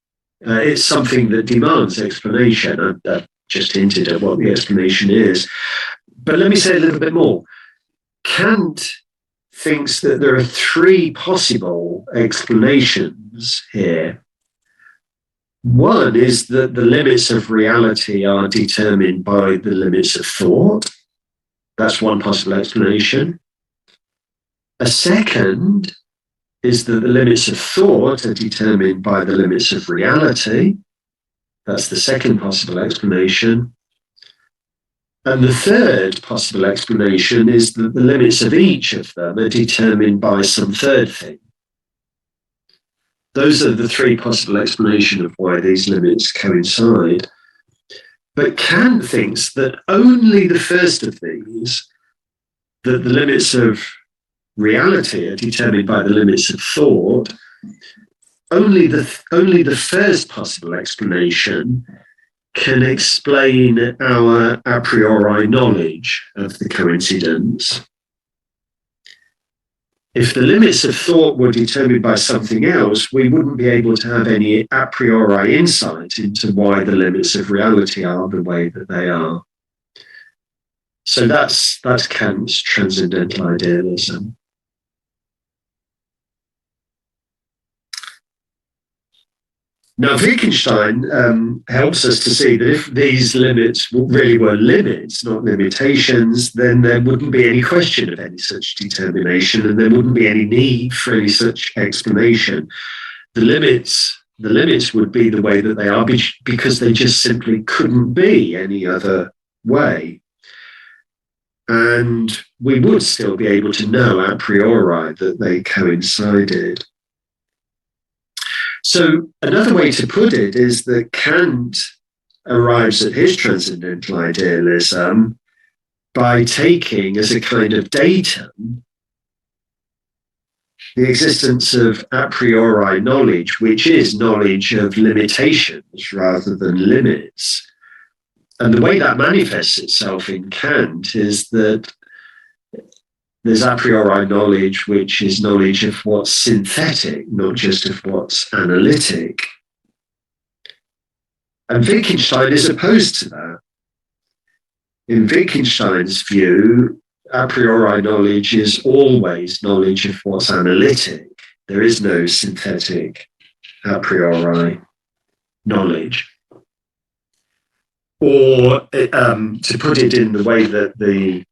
It's something that demands explanation. I've just hinted at what the explanation is. But let me say a little bit more. Kant thinks that there are three possible explanations here. One is that the limits of reality are determined by the limits of thought. That's one possible explanation. A second is that the limits of thought are determined by the limits of reality. That's the second possible explanation. And the third possible explanation is that the limits of each of them are determined by some third thing. Those are the three possible explanations of why these limits coincide. But Kant thinks that only the first of these, that the limits of reality are determined by the limits of thought, only the first possible explanation can explain our a priori knowledge of the coincidence. If the limits of thought were determined by something else, we wouldn't be able to have any a priori insight into why the limits of reality are the way that they are. So that's Kant's transcendental idealism. Now, Wittgenstein helps us to see that if these limits really were limits, not limitations, then there wouldn't be any question of any such determination, and there wouldn't be any need for any such explanation. The limits would be the way that they are because they just simply couldn't be any other way. And we would still be able to know a priori that they coincided. So another way to put it is that Kant arrives at his transcendental idealism by taking as a kind of datum the existence of a priori knowledge, which is knowledge of limitations rather than limits. And the way that manifests itself in Kant is that there's a priori knowledge, which is knowledge of what's synthetic, not just of what's analytic. And Wittgenstein is opposed to that. In Wittgenstein's view, a priori knowledge is always knowledge of what's analytic. There is no synthetic a priori knowledge. Or to put it in the way that the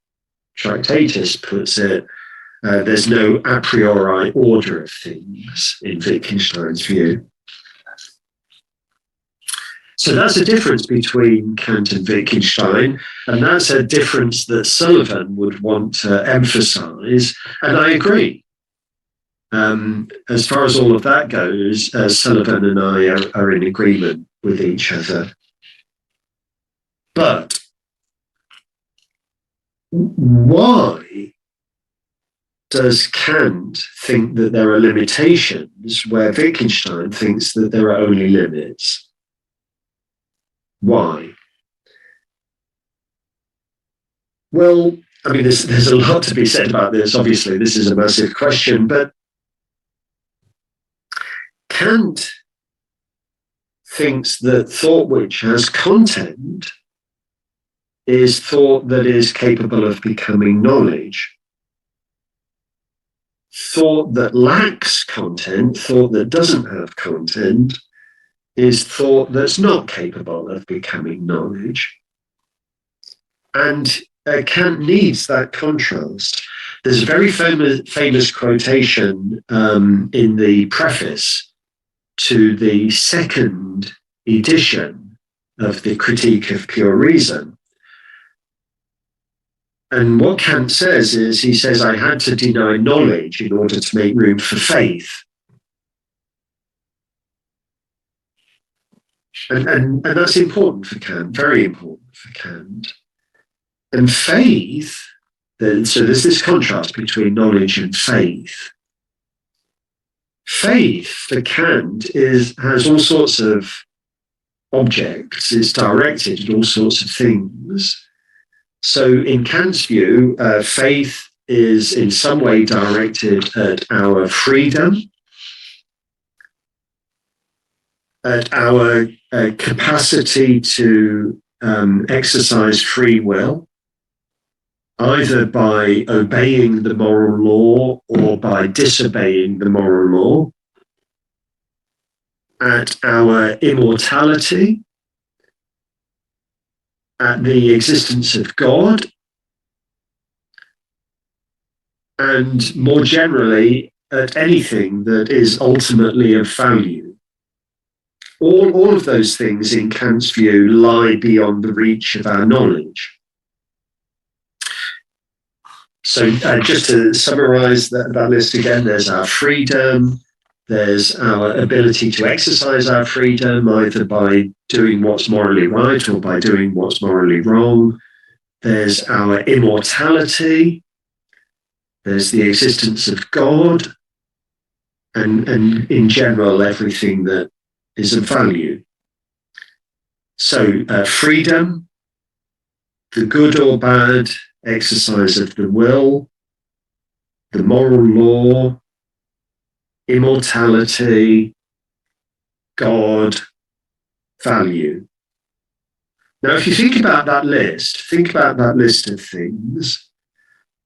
Tractatus puts it, there's no a priori order of things in Wittgenstein's view. So that's a difference between Kant and Wittgenstein, and that's a difference that Sullivan would want to emphasize, and I agree. As far as all of that goes, Sullivan and I are in agreement with each other. But why does Kant think that there are limitations where Wittgenstein thinks that there are only limits? Why? Well, I mean, there's a lot to be said about this. Obviously, this is a massive question, but Kant thinks that thought which has content is thought that is capable of becoming knowledge. Thought that lacks content, thought that doesn't have content, is thought that's not capable of becoming knowledge. And Kant needs that contrast. There's a very famous quotation in the preface to the second edition of the Critique of Pure Reason. And what Kant says is, he says, I had to deny knowledge in order to make room for faith. And that's important for Kant, very important for Kant. And faith, so there's this contrast between knowledge and faith. Faith for Kant has all sorts of objects, it's directed at all sorts of things. So in Kant's view, faith is in some way directed at our freedom, at our capacity to exercise free will, either by obeying the moral law or by disobeying the moral law, at our immortality, at the existence of God, and more generally, at anything that is ultimately of value. All of those things, in Kant's view, lie beyond the reach of our knowledge. So just to summarize that list again, there's our freedom, there's our ability to exercise our freedom, either by doing what's morally right or by doing what's morally wrong. There's our immortality, there's the existence of God, and in general, everything that is of value. So freedom, the good or bad exercise of the will, the moral law, immortality, God, value. Now, if you think about that list of things,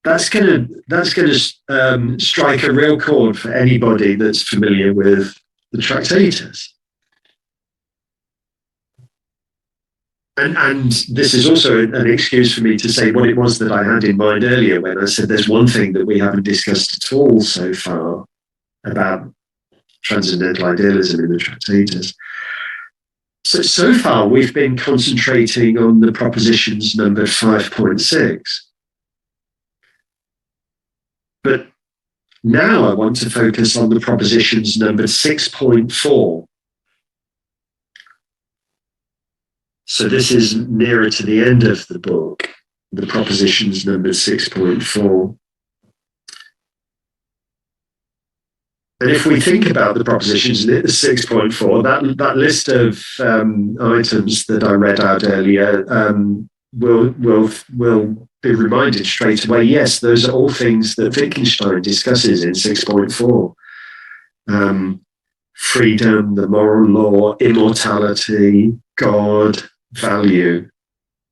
that's going to strike a real chord for anybody that's familiar with the Tractatus. And this is also an excuse for me to say what it was that I had in mind earlier when I said there's one thing that we haven't discussed at all so far about Transcendental Idealism in the Tractatus. So far, we've been concentrating on the propositions numbered 5.6. But now I want to focus on the propositions numbered 6.4. So this is nearer to the end of the book, the propositions numbered 6.4. And if we think about the propositions in 6.4, that list of items that I read out earlier will be reminded straight away, yes, those are all things that Wittgenstein discusses in 6.4. Freedom, the moral law, immortality, God, value.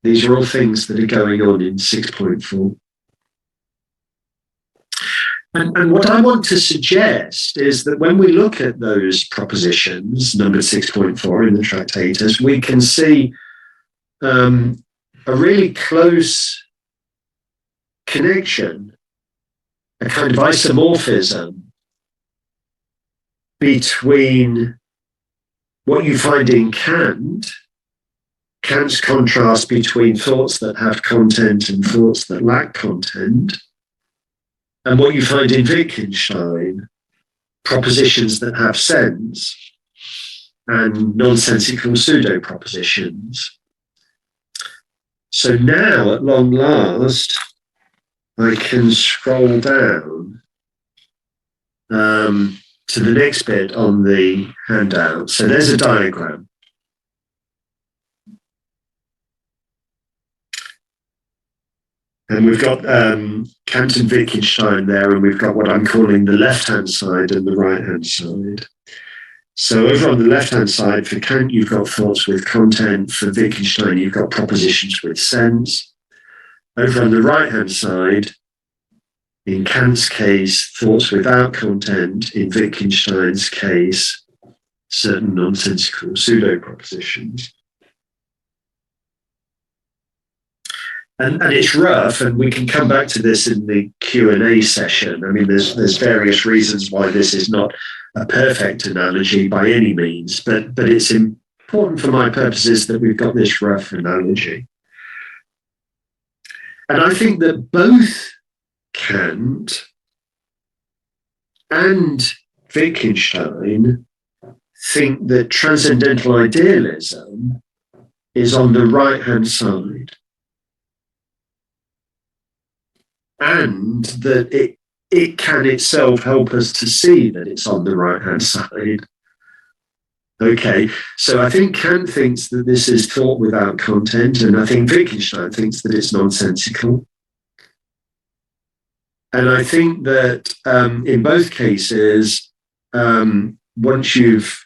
These are all things that are going on in 6.4. And what I want to suggest is that when we look at those propositions, number 6.4 in the Tractatus, we can see a really close connection, a kind of isomorphism between what you find in Kant's contrast between thoughts that have content and thoughts that lack content, and what you find in Wittgenstein, propositions that have sense and nonsensical pseudo-propositions. So now, at long last, I can scroll down to the next bit on the handout. So there's a diagram. And we've got Kant and Wittgenstein there, and we've got what I'm calling the left-hand side and the right-hand side. So over on the left-hand side, for Kant, you've got thoughts with content. For Wittgenstein, you've got propositions with sense. Over on the right-hand side, in Kant's case, thoughts without content. In Wittgenstein's case, certain nonsensical pseudo-propositions. And it's rough, and we can come back to this in the Q&A session. I mean, there's various reasons why this is not a perfect analogy by any means, but it's important for my purposes that we've got this rough analogy. And I think that both Kant and Wittgenstein think that transcendental idealism is on the right-hand side, and that it can itself help us to see that it's on the right-hand side. Okay, so I think Kant thinks that this is thought without content, and I think Wittgenstein thinks that it's nonsensical. And I think that in both cases, once you've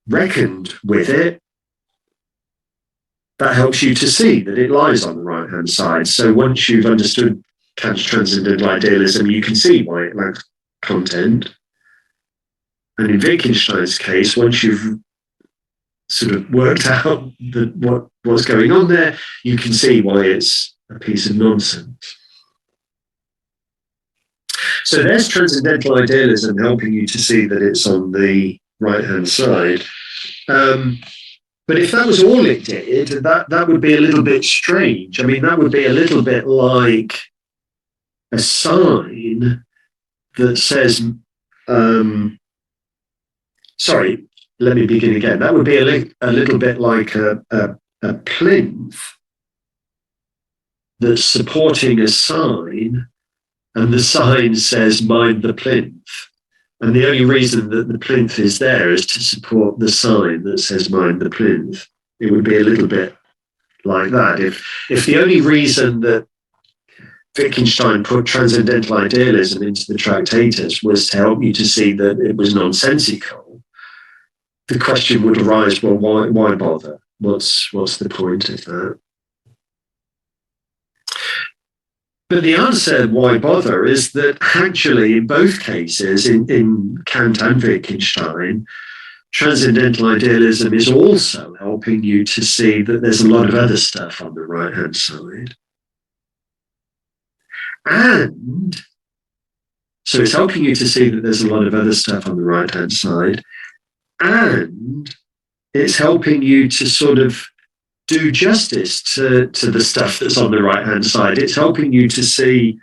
reckoned with it, that helps you to see that it lies on the right-hand side. So once you've understood Kant's transcendental idealism, you can see why it lacks content. And in Wittgenstein's case, once you've sort of worked out what's going on there, you can see why it's a piece of nonsense. So there's transcendental idealism helping you to see that it's on the right-hand side. But if that was all it did, that would be a little bit strange. I mean, that would be a little bit like a sign that says, sorry, let me begin again. That would be a little bit like a plinth that's supporting a sign, and the sign says, mind the plinth. And the only reason that the plinth is there is to support the sign that says, mind the plinth. It would be a little bit like that. If the only reason that Wittgenstein put transcendental idealism into the Tractatus was to help you to see that it was nonsensical, the question would arise, well, why bother? What's the point of that? But the answer, why bother, is that actually in both cases, in Kant and Wittgenstein, transcendental idealism is also helping you to see that there's a lot of other stuff on the right-hand side. And so it's helping you to see that there's a lot of other stuff on the right-hand side. And it's helping you to sort of do justice to the stuff that's on the right-hand side. It's helping you to see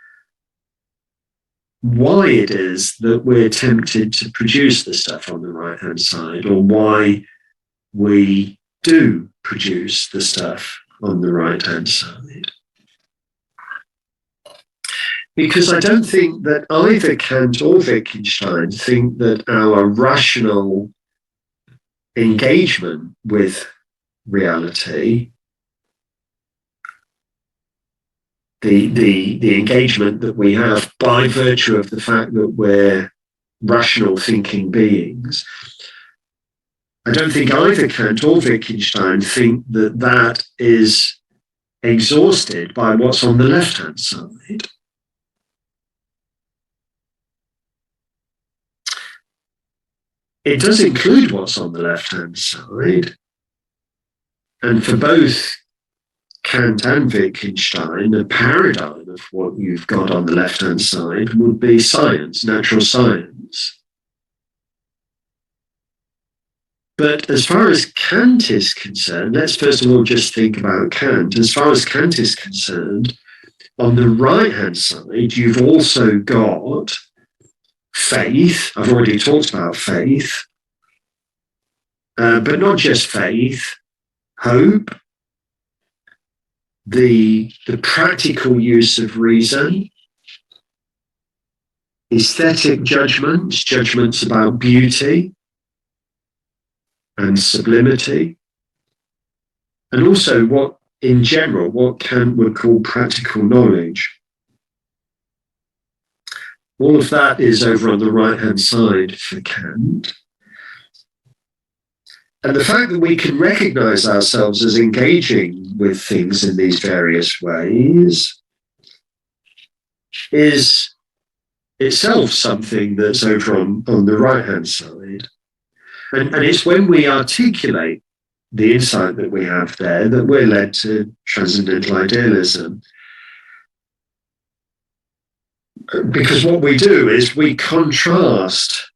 why it is that we're tempted to produce the stuff on the right-hand side, or why we do produce the stuff on the right-hand side. Because I don't think that either Kant or Wittgenstein think that our rational engagement with reality, the engagement that we have by virtue of the fact that we're rational thinking beings, I don't think either Kant or Wittgenstein think that that is exhausted by what's on the left-hand side. It does include what's on the left-hand side. And for both Kant and Wittgenstein, the paradigm of what you've got on the left-hand side would be science, natural science. But as far as Kant is concerned, let's first of all just think about Kant. As far as Kant is concerned, on the right-hand side, you've also got faith. I've already talked about faith, but not just faith. Hope, the practical use of reason, aesthetic judgments about beauty and sublimity, and also what Kant would call practical knowledge. All of that is over on the right-hand side for Kant. And the fact that we can recognize ourselves as engaging with things in these various ways is itself something that's over on the right-hand side. And it's when we articulate the insight that we have there that we're led to transcendental idealism. Because what we do is we contrast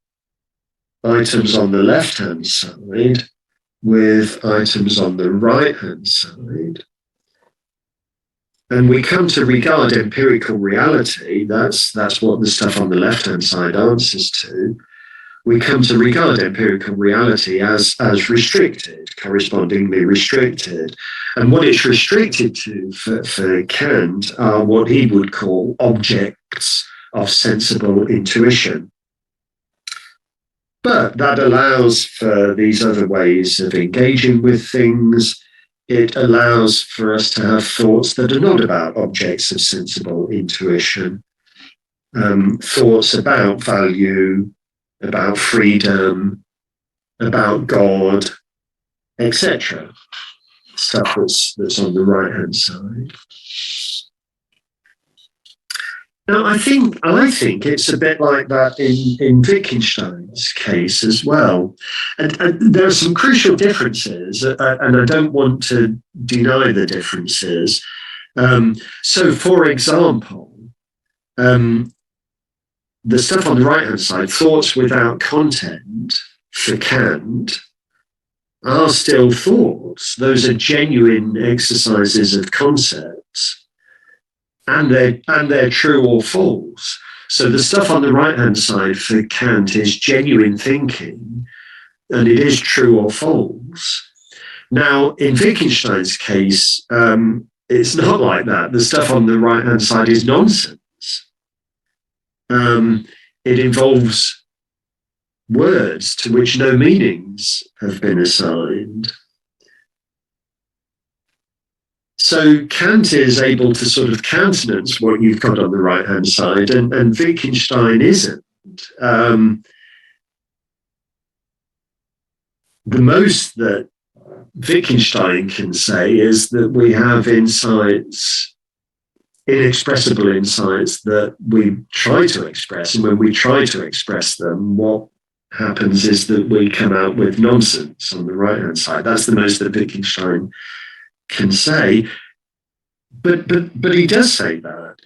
items on the left-hand side with items on the right-hand side. And we come to regard empirical reality, that's what the stuff on the left-hand side answers to. We come to regard empirical reality as restricted, correspondingly restricted. And what it's restricted to for Kant are what he would call objects of sensible intuition. But that allows for these other ways of engaging with things. It allows for us to have thoughts that are not about objects of sensible intuition, thoughts about value, about freedom, about God, etc. Stuff that's on the right-hand side. Now, I think it's a bit like that in Wittgenstein's case as well. And there are some crucial differences, and I don't want to deny the differences. So, for example, the stuff on the right-hand side, thoughts without content, for Kant, are still thoughts. Those are genuine exercises of concepts, and they're true or false. So the stuff on the right-hand side for Kant is genuine thinking, and it is true or false. Now, in Wittgenstein's case, it's not like that. The stuff on the right-hand side is nonsense. It involves words to which no meanings have been assigned. So Kant is able to sort of countenance what you've got on the right-hand side, and Wittgenstein isn't. The most that Wittgenstein can say is that we have insights, inexpressible insights that we try to express, and when we try to express them, what happens is that we come out with nonsense on the right-hand side. That's the most that Wittgenstein can say, but he does say that,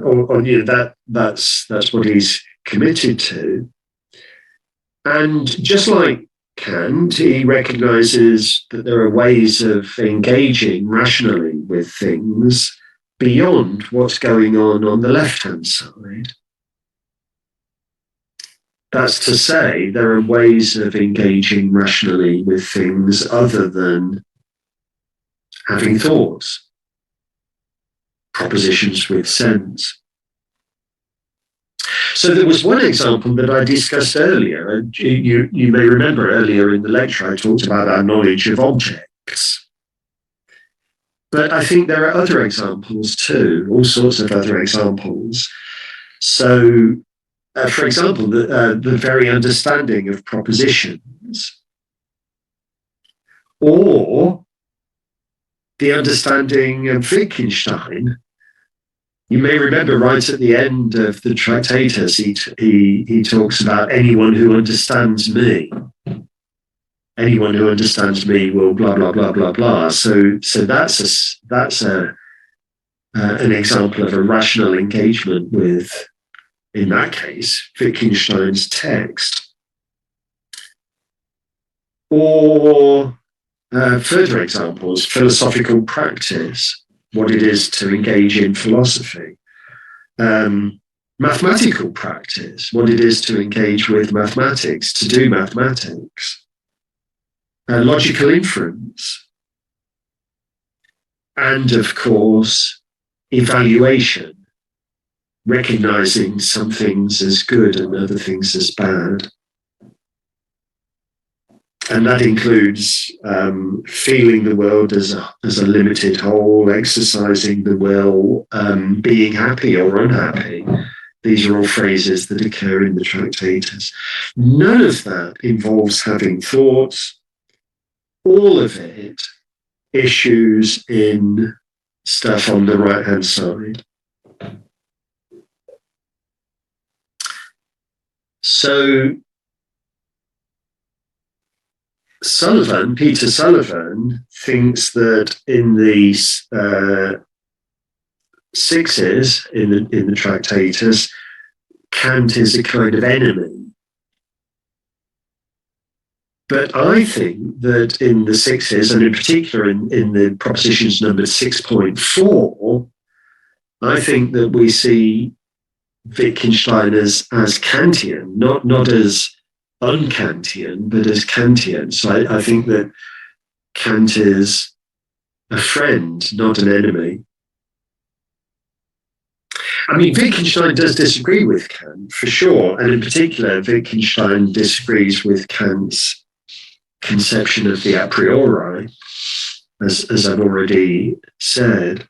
or that's what he's committed to. And just like Kant, he recognizes that there are ways of engaging rationally with things beyond what's going on the left-hand side. That's to say, there are ways of engaging rationally with things other than having thoughts, propositions with sense. So there was one example that I discussed earlier. You may remember earlier in the lecture, I talked about our knowledge of objects. But I think there are other examples too, all sorts of other examples. So, for example, the very understanding of propositions, or the understanding of Wittgenstein. You may remember right at the end of the Tractatus, he talks about anyone who understands me. Anyone who understands me will blah blah blah blah blah. So that's an example of a rational engagement with, in that case, Wittgenstein's text. Or further examples, philosophical practice, what it is to engage in philosophy. Mathematical practice, what it is to engage with mathematics, to do mathematics. Logical inference. And of course, evaluation, recognizing some things as good and other things as bad. And that includes feeling the world as a limited whole, exercising the will, being happy or unhappy. These are all phrases that occur in the Tractatus. None of that involves having thoughts. All of it issues in stuff on the right-hand side. So Peter Sullivan, thinks that in these sixes in the Tractatus, Kant is a kind of enemy. But I think that in the sixes, and in particular in the propositions number 6.4, I think that we see Wittgenstein as Kantian, not as un-Kantian, but as Kantian. So I think that Kant is a friend, not an enemy. I mean, Wittgenstein does disagree with Kant, for sure, and in particular, Wittgenstein disagrees with Kant's conception of the a priori, as I've already said.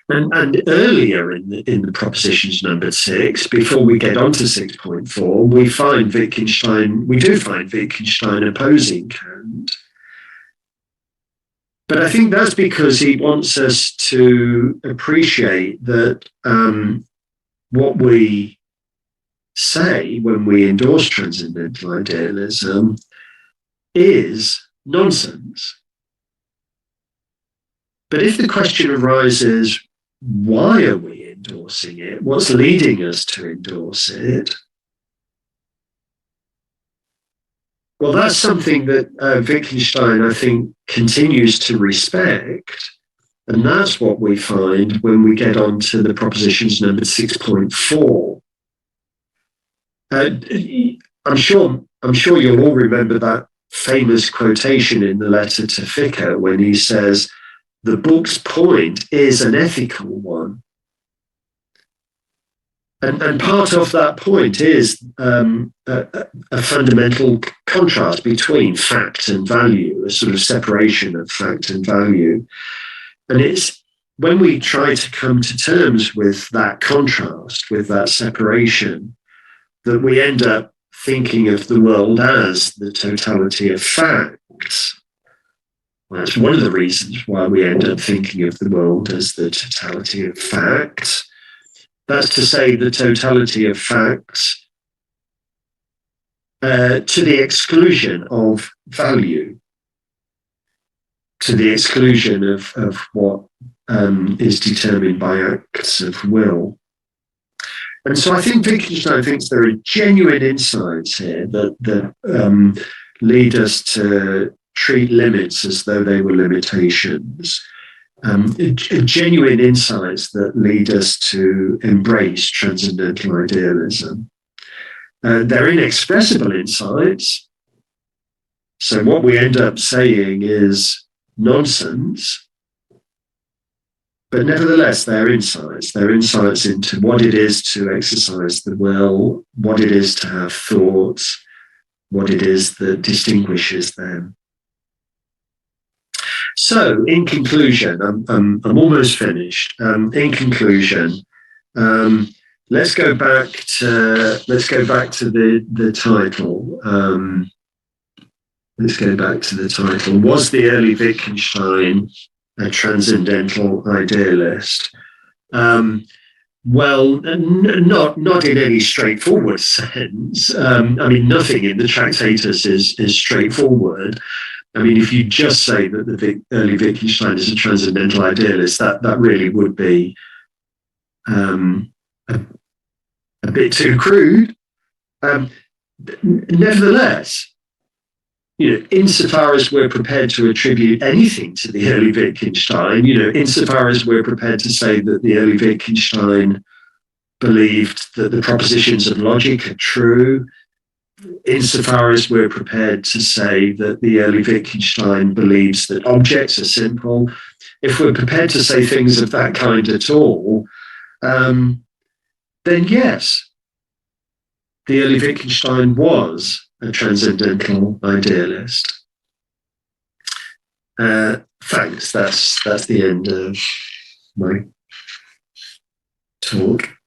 And earlier in the propositions number 6, before we get on to 6.4, we do find Wittgenstein opposing Kant. But I think that's because he wants us to appreciate that what we say when we endorse transcendental idealism is nonsense. But if the question arises, why are we endorsing it? What's leading us to endorse it? Well, that's something that Wittgenstein, I think, continues to respect. And that's what we find when we get on to the propositions number 6.4. I'm sure you'll all remember that famous quotation in the letter to Fichte when he says, "The book's point is an ethical one." And part of that point is a fundamental contrast between fact and value, a sort of separation of fact and value. And it's when we try to come to terms with that contrast, with that separation, that we end up thinking of the world as the totality of facts. Well, that's one of the reasons why we end up thinking of the world as the totality of facts. That's to say, the totality of facts to the exclusion of value, to the exclusion of what is determined by acts of will. And so I think Wittgenstein thinks there are genuine insights here that lead us to treat limits as though they were limitations. Genuine insights that lead us to embrace transcendental idealism. They're inexpressible insights. So what we end up saying is nonsense. But nevertheless, they're insights. They're insights into what it is to exercise the will, what it is to have thoughts, what it is that distinguishes them. So, in conclusion, I'm almost finished. In conclusion, let's go back to the title. Let's go back to the title. Was the early Wittgenstein a transcendental idealist? Well, not in any straightforward sense. I mean, nothing in the Tractatus is straightforward. I mean, if you just say that the early Wittgenstein is a transcendental idealist, that really would be a bit too crude. Nevertheless, insofar as we're prepared to attribute anything to the early Wittgenstein, insofar as we're prepared to say that the early Wittgenstein believed that the propositions of logic are true, insofar as we're prepared to say that the early Wittgenstein believes that objects are simple, if we're prepared to say things of that kind at all, then yes, the early Wittgenstein was a transcendental idealist. Thanks. That's the end of my talk.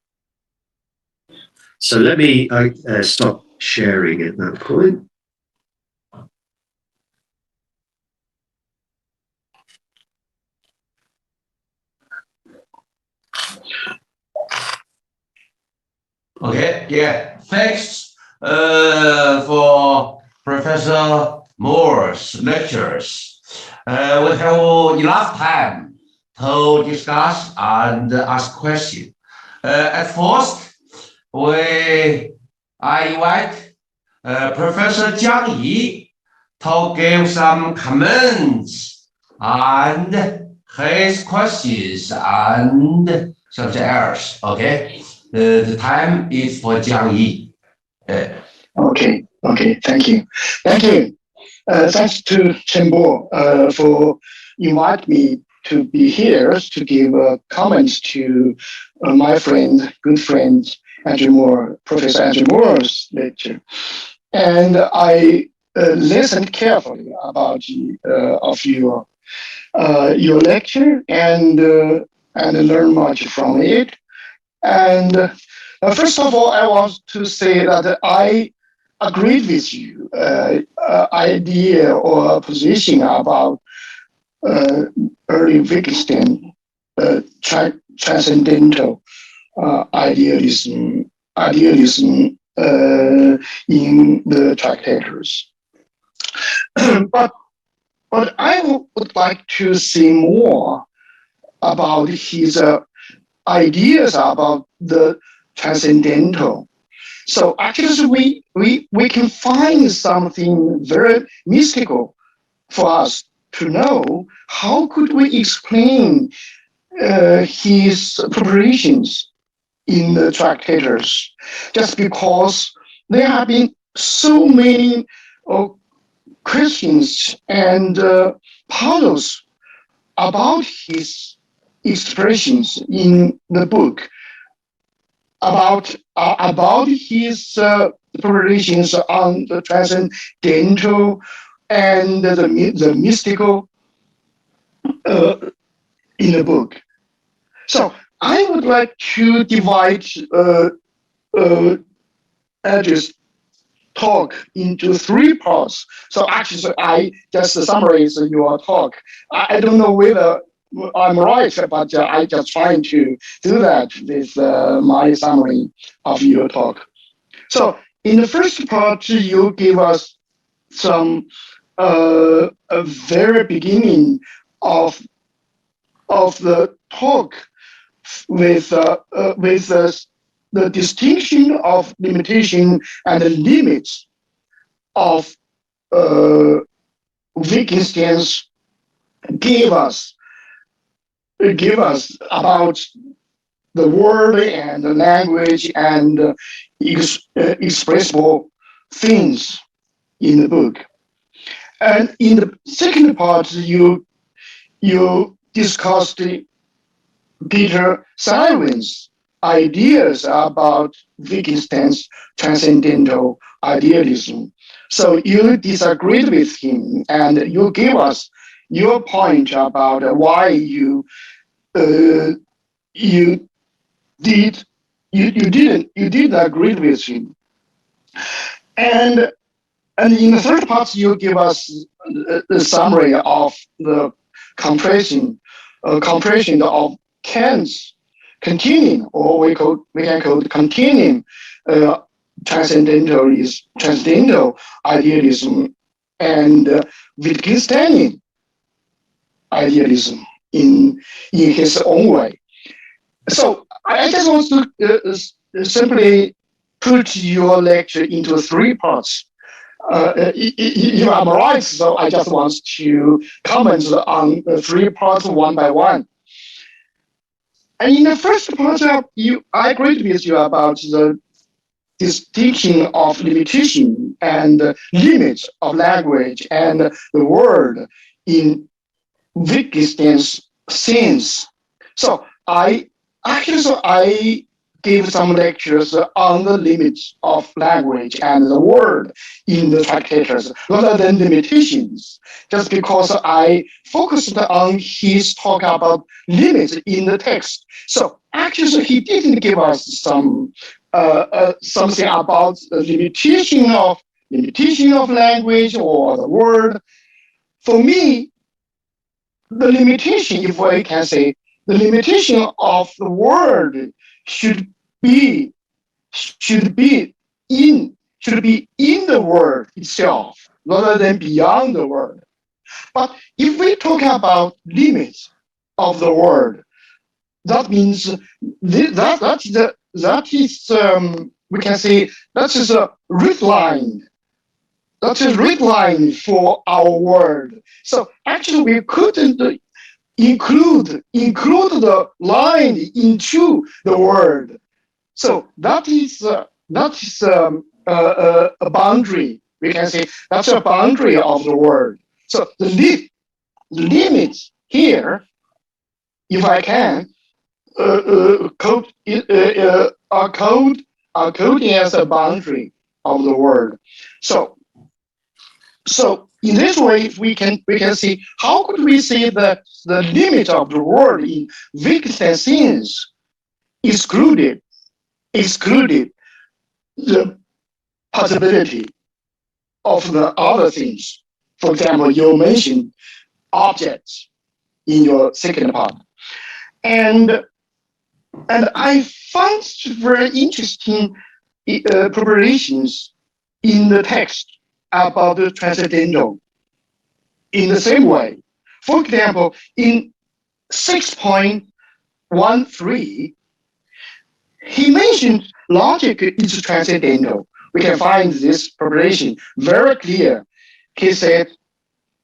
So let me stop sharing at that point. Okay, yeah. Thanks for Professor Moore's lectures. We have enough time to discuss and ask questions. At first, I invite Professor Jiang to give some comments and his questions and something else. Okay, the time is for Jiang. Okay. Thank you. Thanks to Chen for inviting me to be here to give comments to my good friend, Professor Adrian Moore's lecture. And I listened carefully about your lecture and learned much from it. And first of all, I want to say that I agreed with you idea or position about early Wittgenstein transcendental idealism in the Tractatus. but I would like to say more about his ideas about the transcendental. So actually, we can find something very mystical for us to know. How could we explain his preparations in the tractators? Just because there have been so many questions and puzzles about his expressions in the book, about his preparations on the transcendental and the mystical in the book. So I would like to divide Adrian's talk into three parts. So actually, I just summarize your talk. I don't know whether I'm right, but I just trying to do that with my summary of your talk. So in the first part, you give us some a very beginning of the talk with the distinction of limitation and the limits of Wittgenstein's give us about the word and the language and expressible things in the book. And in the second part, you discussed Peter Sullivan's ideas about Wittgenstein's transcendental idealism. So you disagreed with him, and you gave us your point about why you didn't agree with him. And in the third part, you give us the summary of the compression of Kant's continuing, or we can call it continuing transcendental idealism and Wittgensteinian idealism in his own way. So I just want to simply put your lecture into three parts. If I'm right, so I just want to comment on the three parts one by one. And in the first part, I agreed with you about the distinction of limitation and limits of language and the word in Wittgenstein's sense. So I gave some lectures on the limits of language and the word in the tractators rather than limitations, just because I focused on his talk about limits in the text. So actually, he didn't give us something about the limitation of language or the word. For me, the limitation, if I can say, the limitation of the word should be in the word itself rather than beyond the word. But if we talk about limits of the word, that means that is we can say that is a red line. That's a red line for our word. So actually, we couldn't include the line into the word. So that is a boundary. We can say that's a boundary of the word. So the limits here, if I can, are coding as a boundary of the word. So in this way, we can see how could we say that the limit of the word in Wittgenstein's sense excluded the possibility of the other things. For example, you mentioned objects in your second part, and I found very interesting preparations in the text about the transcendental in the same way. For example, in 6.1, 1:3, he mentioned logic is transcendental. We can find this preparation very clear. He said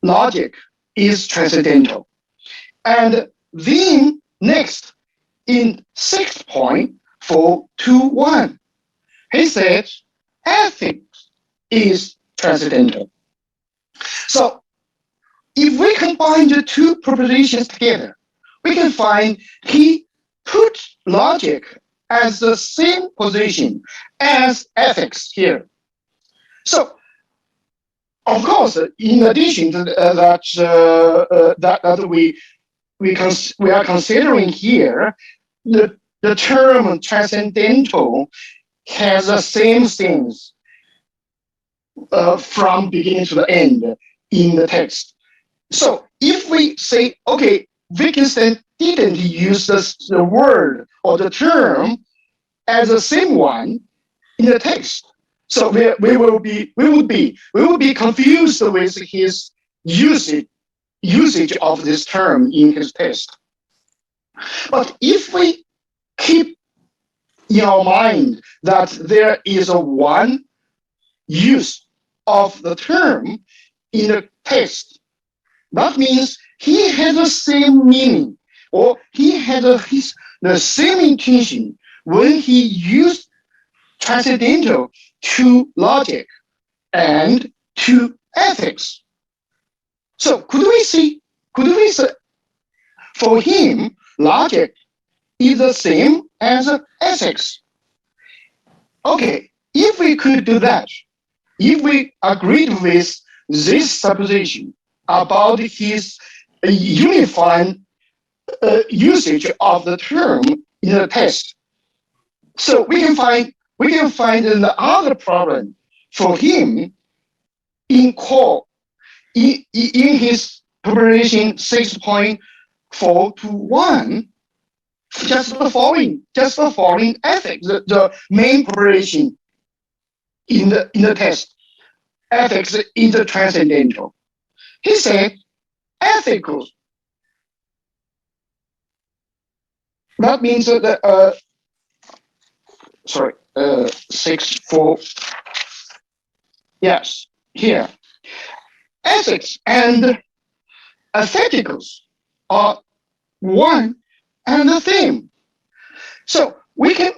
logic is transcendental. And then next, in 6.421, he said ethics is transcendental. So if we combine the two propositions together, we can find he put logic as the same position as ethics here. So, of course, in addition to that we are considering here, the term transcendental has the same things from beginning to the end in the text. So if we say, okay, Wittgenstein didn't use the word or the term as the same one in the text, so we would be confused with his usage of this term in his text. But if we keep in our mind that there is a one use of the term in the text, that means he had the same meaning, or he had the same intention when he used transcendental to logic and to ethics. So could we say for him, logic is the same as ethics? Okay, if we could do that, if we agreed with this supposition about his unifying usage of the term in the text, so we can find another problem for him in his preparation 6.421. Just the following ethics, the main preparation in the text. Ethics is transcendental. He said ethical. That means that 6.4. Yes, here. Ethics and ethicals are one and the same. So we can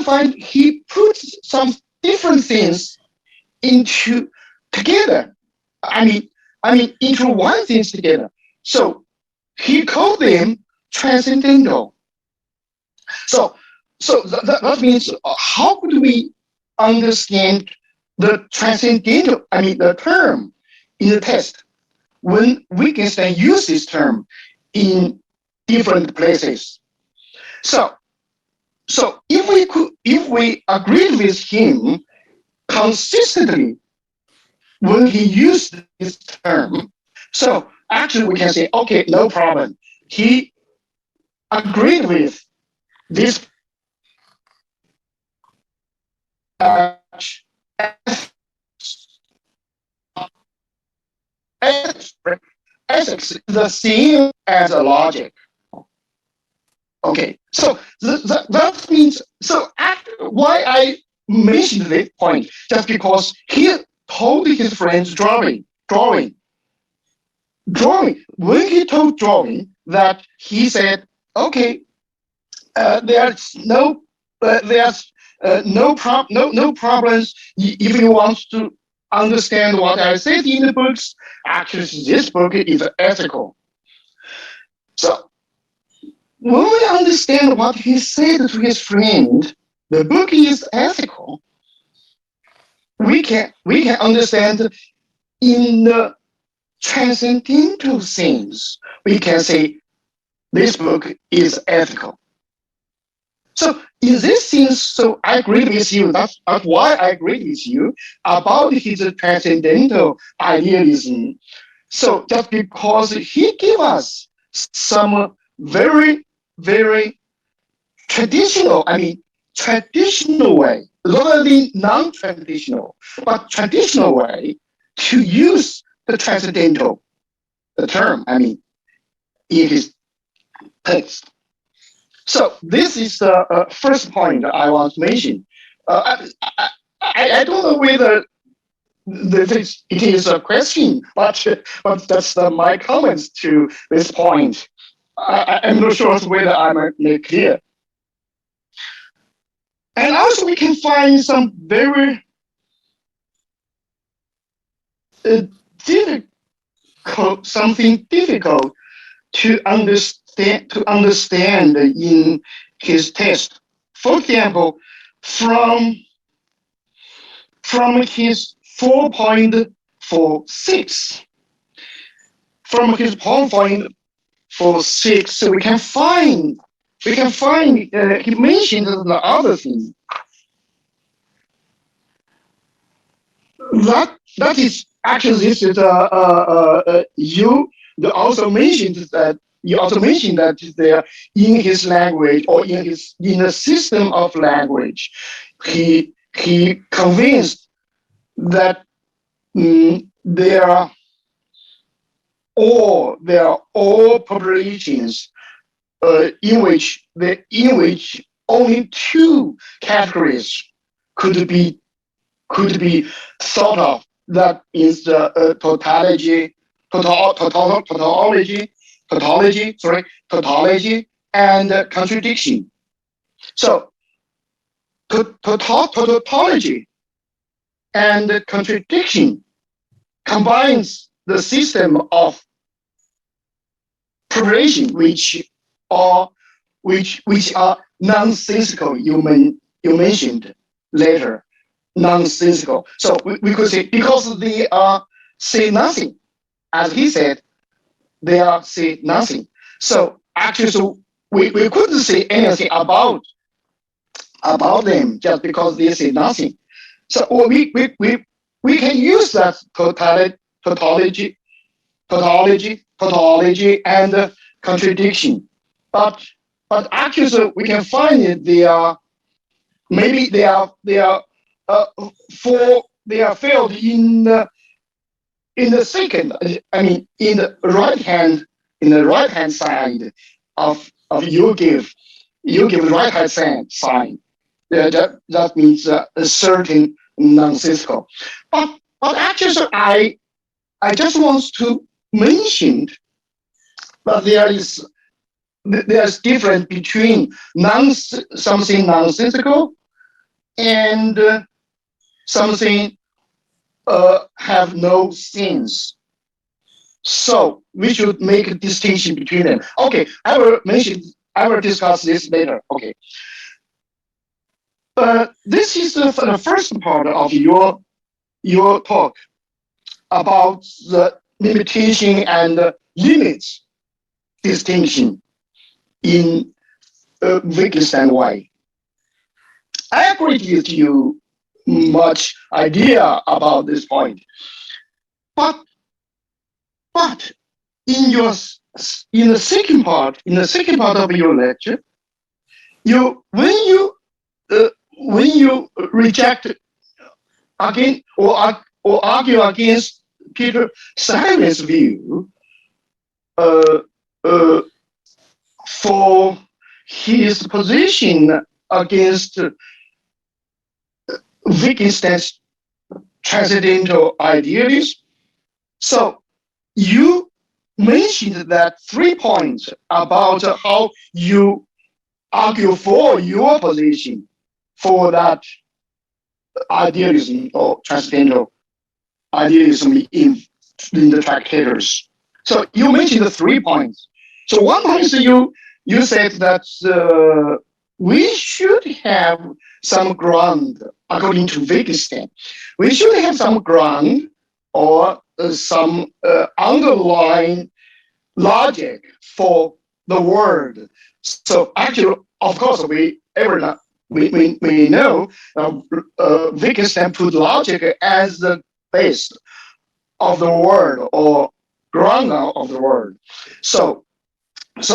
find he puts some different things into together. I mean into one thing together. So he called them transcendental. So that means how could we understand the transcendental? The term in the text when Wittgenstein uses this term in different places. So if we agreed with him consistently when he used this term, so actually we can say, okay, no problem. He agreed with this ethics is the same as a logic. Okay, so that means, why I mentioned this point, just because he told his friends drawing. When he told drawing that he said, okay, there's no problems if you want to understand what I said in the books. Actually, this book is ethical. So when we understand what he said to his friend, the book is ethical. We can understand in the transcendental sense. We can say this book is ethical. So in this sense, so I agree with you. That's why I agree with you about his transcendental idealism. So just because he gave us some very, very traditional way, rather than non-traditional, but traditional way to use the transcendental, the term, in his text. So this is the first point I want to mention. I don't know whether it is a question, but that's my comments to this point. I'm not sure whether I make clear. And also we can find some very something difficult to understand in his text. For example, from his 4.46, so we can find he mentioned the other thing that is actually this is you also mentioned that there in his language or in a system of language, he convinced that there are all populations in which only two categories could be thought of. That is the tautology, and contradiction. So tautology and contradiction combines the system of preparation which are nonsensical. You mentioned later, nonsensical. So we could say because they are say nothing, as he said, they are say nothing. So actually, we couldn't say anything about them just because they say nothing. So we can use that tautology, and contradiction, but actually, so we can find it. They are failed in the second. I mean, in the right hand side of you give right hand sign. That means a certain nonsensical. But actually, so I just want to mention that there's difference between something nonsensical and something have no sense. So we should make a distinction between them. Okay, I will discuss this later. Okay. This is the first part of your talk about the limitation and limits distinction in Wittgenstein way. I agree with you much idea about this point, but in the second part of your lecture, when you reject again or argue against Peter Simon's view for his position against Wittgenstein's Transcendental Idealist. So you mentioned that 3 points about how you argue for your position for that idealism or transcendental idealism in the tractators. So you mentioned the 3 points. So one point is you said that we should have some ground, according to Wittgenstein. We should have some ground or some underlying logic for the word. So actually, of course, we know Wittgenstein put logic as the base of the word or ground of the word. So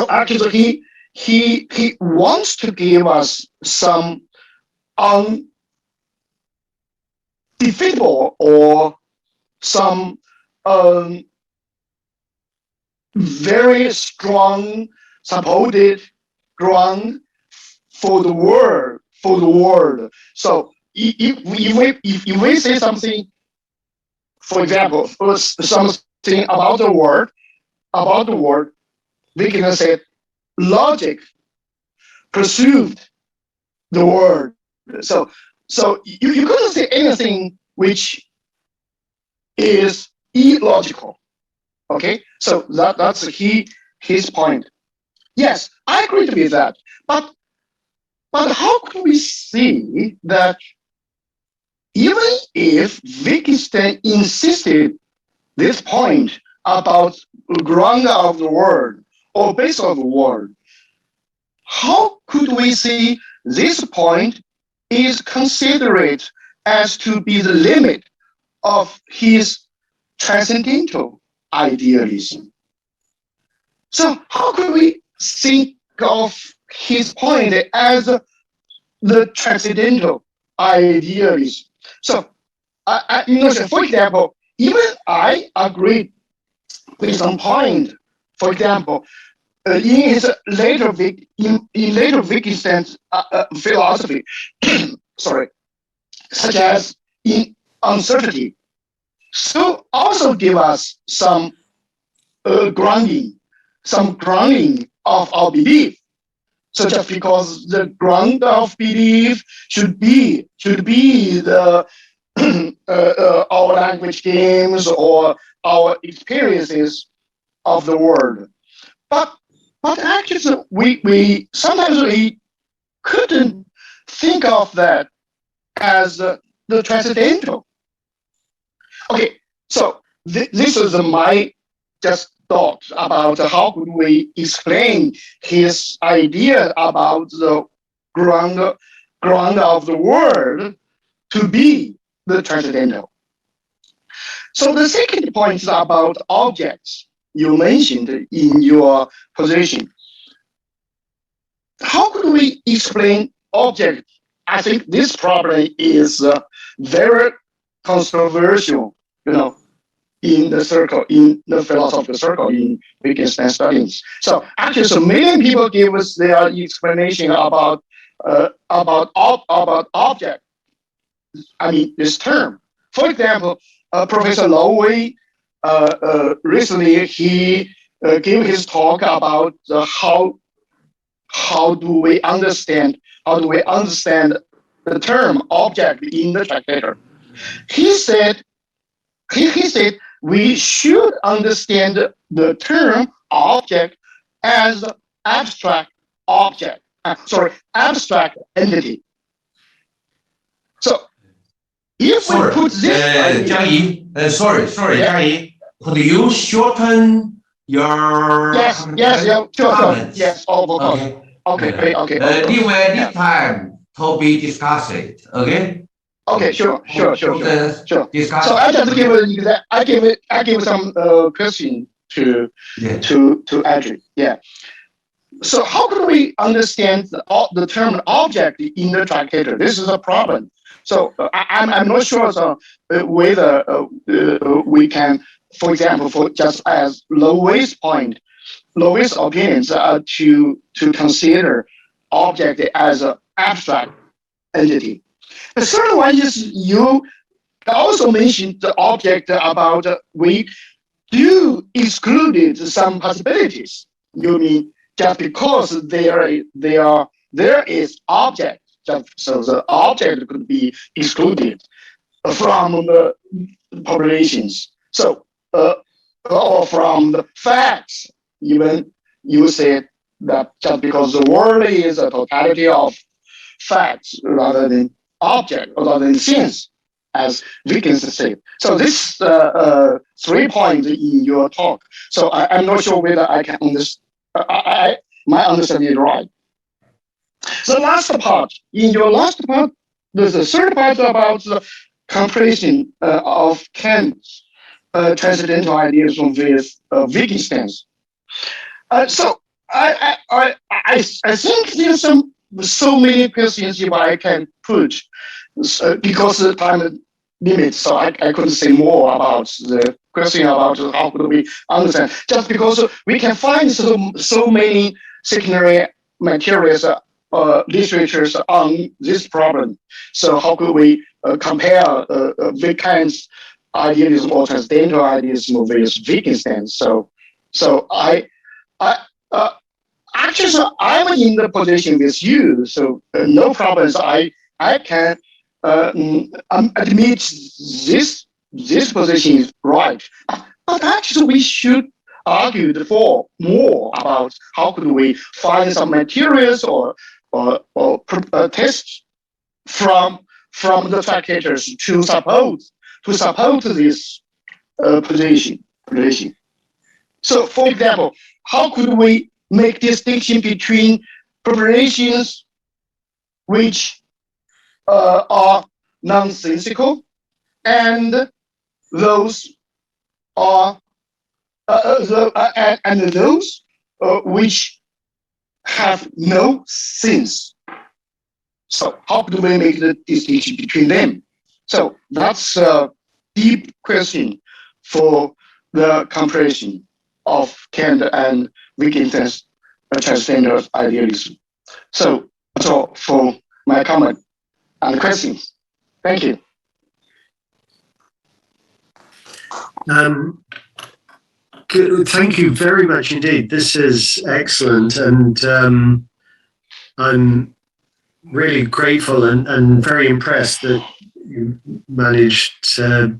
actually, he wants to give us some undefeatable or some very strong supported ground for the world. So if we say something, for example, something about the world, we can say logic pursued the world. So you couldn't say anything which is illogical. Okay, so that's his point. Yes, I agree with that. But how could we see that even if Wittgenstein insisted this point about ground of the world or base of the world, how could we see this point is considered as to be the limit of his transcendental idealism? So how could we think of his point as the transcendental idealism? So, for example, even I agree with some point. For example, in his later Wittgenstein's philosophy, sorry, such as in uncertainty, so also give us some grounding of our belief. So just because the ground of belief should be the our language games or our experiences of the world, but actually we sometimes we couldn't think of that as the transcendental. Okay, so this is my just thought about how could we explain his idea about the ground of the world to be the transcendental. So the second point is about objects you mentioned in your position. How could we explain object? I think this problem is very controversial, in the circle, in the philosophical circle, in Wittgenstein studies. So actually, so many people give us their explanation about object. I mean, this term. For example, Professor Lowey recently he gave his talk about how do we understand the term object in the Tractator. He said we should understand the term object as abstract object. Abstract entity. So if we put this Jiang, sorry, Jiang, could you shorten your yes, sure. Yes, of course. Okay. Leave any time to be discussed. Okay. Okay, sure. Discuss. So I just give some question to Adrian. Yeah. So how could we understand the term object in the Tractator? This is a problem. So I'm not sure whether we can, for example, for just as Lowey's opinions to consider object as an abstract entity. The third one is you also mentioned the object about we do excluded some possibilities. You mean just because there is object, so the object could be excluded from the populations. So or from the facts, even you said that just because the world is a totality of facts rather than object, rather than things, as Wittgenstein said. So this 3 points in your talk. So I'm not sure whether I can understand. My understanding is right. The last part, there's a third part about the comparison of Kant's transcendental idealism with Wittgenstein's. So I think there's so many questions if I can put because of the time limit, so I couldn't say more about the question about how could we understand, just because we can find so many secondary materials, literatures on this problem. So how could we compare Wittgenstein's idealism or transcendental idealism with Wittgenstein? So actually, I'm in the position with you, so no problems. I can admit this position is right, but actually we should argue for more about how could we find some materials or tests from the spectators to support this position. So, for example, how could we make distinction between preparations which are nonsensical and those are and those which have no sense? So how do we make the distinction between them? So that's a deep question for the comparison of Kant and Wittgenstein's transcendental idealism. So that's all for my comment and questions. Thank you. Thank you very much indeed. This is excellent, and I'm really grateful and very impressed that you managed to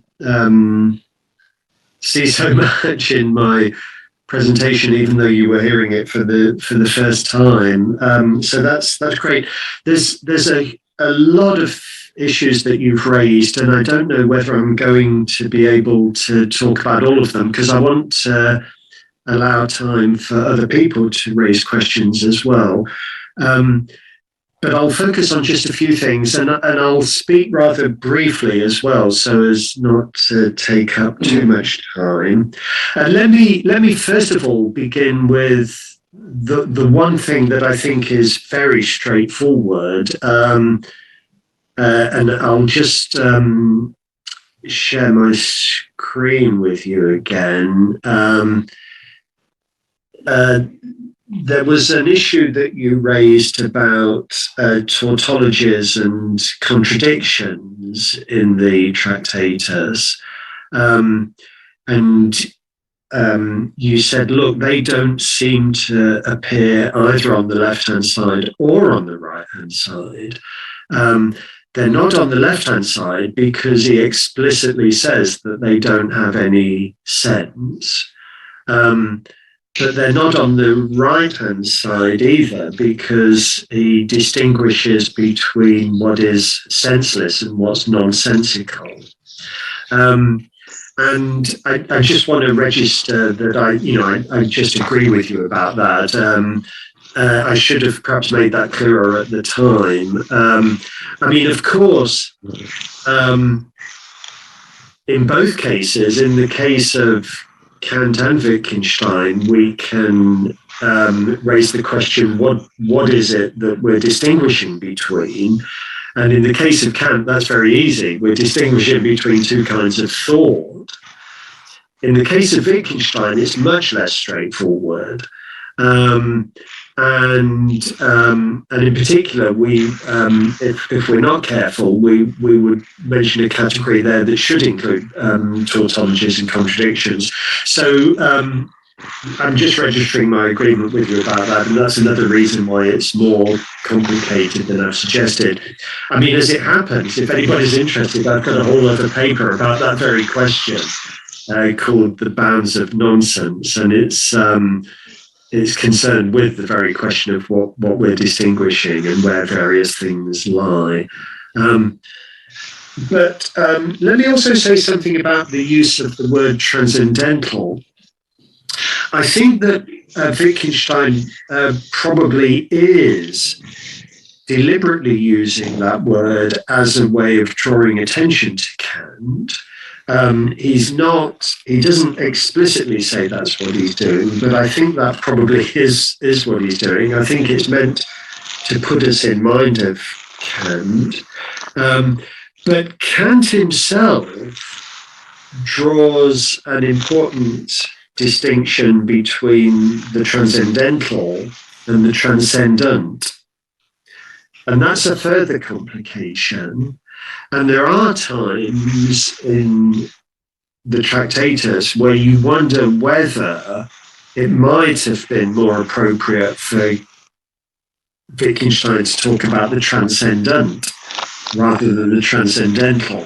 see so much in my presentation, even though you were hearing it for the first time. So that's great. There's a lot of issues that you've raised, and I don't know whether I'm going to be able to talk about all of them, because I want to allow time for other people to raise questions as well. But I'll focus on just a few things, and I'll speak rather briefly as well, so as not to take up too much time. Let me first of all begin with the one thing that I think is very straightforward, and I'll just share my screen with you again. There was an issue that you raised about tautologies and contradictions in the Tractatus. And you said, look, they don't seem to appear either on the left-hand side or on the right-hand side. They're not on the left-hand side because he explicitly says that they don't have any sense. But they're not on the right-hand side either, because he distinguishes between what is senseless and what's nonsensical. And I just want to register that I just agree with you about that. I should have perhaps made that clearer at the time. I mean, of course, in both cases, in the case of Kant and Wittgenstein, we can raise the question, what is it that we're distinguishing between? And in the case of Kant, that's very easy. We're distinguishing between two kinds of thought. In the case of Wittgenstein, it's much less straightforward. And in particular, if we're not careful, we would mention a category there that should include tautologies and contradictions. So I'm just registering my agreement with you about that, and that's another reason why it's more complicated than I've suggested. I mean, as it happens, if anybody's interested, I've got a whole other paper about that very question called The Bounds of Nonsense, and it's concerned with the very question of what we're distinguishing and where various things lie. But let me also say something about the use of the word transcendental. I think that Wittgenstein probably is deliberately using that word as a way of drawing attention to Kant. He doesn't explicitly say that's what he's doing, but I think that probably is what he's doing. I think it's meant to put us in mind of Kant. But Kant himself draws an important distinction between the transcendental and the transcendent. And that's a further complication. And there are times in the Tractatus where you wonder whether it might have been more appropriate for Wittgenstein to talk about the transcendent rather than the transcendental.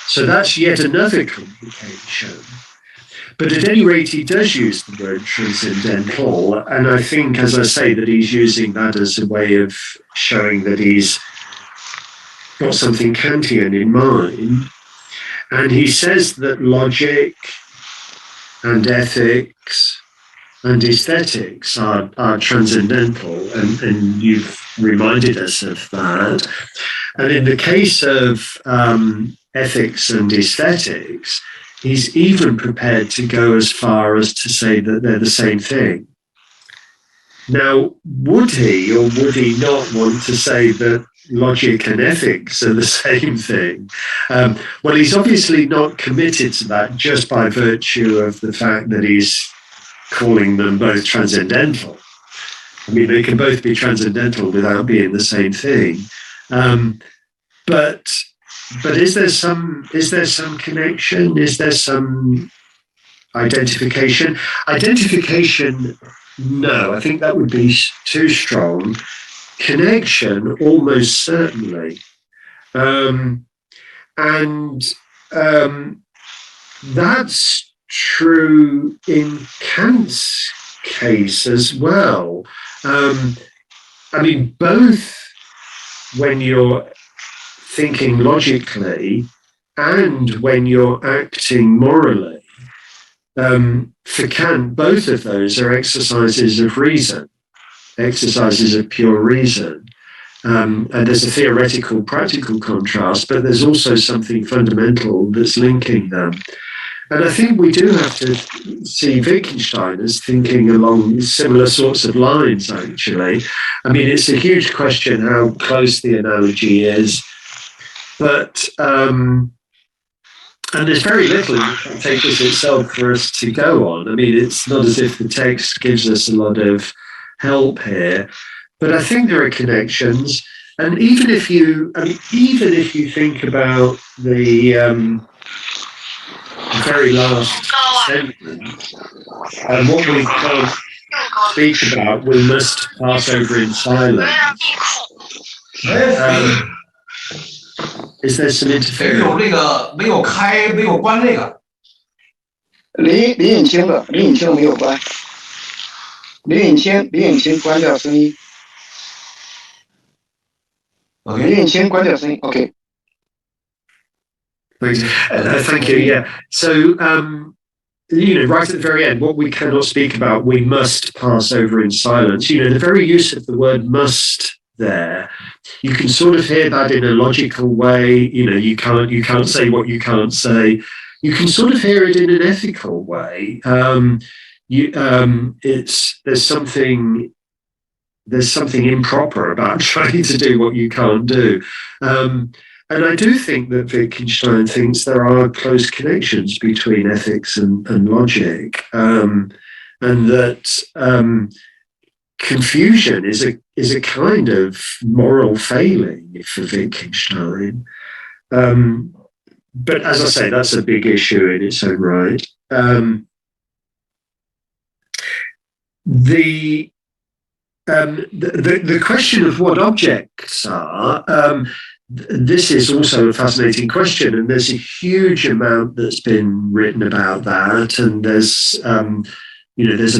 So that's yet another complication. But at any rate, he does use the word transcendental. And I think, as I say, that he's using that as a way of showing that he's got something Kantian in mind. And he says that logic and ethics and aesthetics are transcendental, and you've reminded us of that. And in the case of ethics and aesthetics, he's even prepared to go as far as to say that they're the same thing. Now, would he or would he not want to say that logic and ethics are the same thing? Well, he's obviously not committed to that just by virtue of the fact that he's calling them both transcendental. I mean, they can both be transcendental without being the same thing. But is there some connection? Is there some identification? Identification, no, I think that would be too strong. Connection, almost certainly. And that's true in Kant's case as well. I mean, both when you're thinking logically and when you're acting morally, for Kant, both of those are exercises of reason, exercises of pure reason. And there's a theoretical, practical contrast, but there's also something fundamental that's linking them. And I think we do have to see Wittgenstein as thinking along similar sorts of lines, actually. I mean, it's a huge question how close the analogy is, but, and there's very little in the Tractatus itself for us to go on. I mean, it's not as if the text gives us a lot of help here, but I think there are connections. And even if you think about the very last sentence, and what we can't speak about, we must pass over in silence. Is there some interference? 没有开，没有关那个。李引擎的没有关，李引擎关掉声音。李引擎关掉声音 ，OK。 Thank you. Yeah. So, right at the very end, what we cannot speak about, we must pass over in silence. The very use of the word "must" there, you can sort of hear that in a logical way. You can't say what you can't say. You can sort of hear it in an ethical way. There's something improper about trying to do what you can't do. And I do think that Wittgenstein thinks there are close connections between ethics and logic, and that confusion is a kind of moral failing for Wittgenstein. But as I say, that's a big issue in its own right. The question of what objects are. This is also a fascinating question, and there's a huge amount that's been written about that, and there's a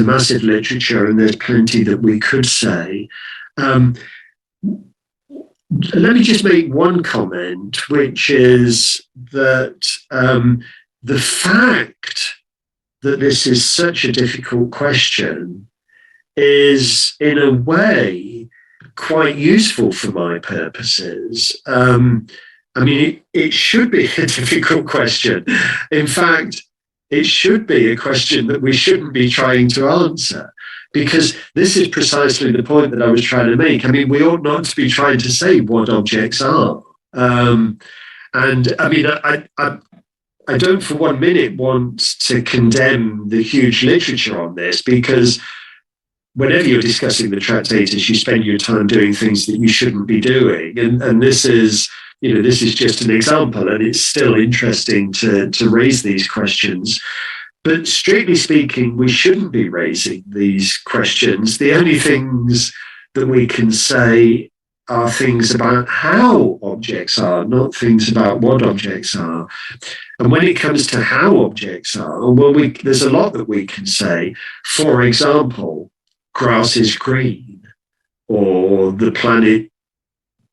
massive literature, and there's plenty that we could say. Let me just make one comment, which is that the fact that this is such a difficult question is, in a way, quite useful for my purposes. I mean, it should be a difficult question. In fact, it should be a question that we shouldn't be trying to answer, because this is precisely the point that I was trying to make. I mean, we ought not to be trying to say what objects are. And I mean, I don't for 1 minute want to condemn the huge literature on this, because whenever you're discussing the Tractatus, you spend your time doing things that you shouldn't be doing. And this is, this is just an example, and it's still interesting to raise these questions. But strictly speaking, we shouldn't be raising these questions. The only things that we can say are things about how objects are, not things about what objects are. And when it comes to how objects are, well, there's a lot that we can say. For example, grass is green, or the planet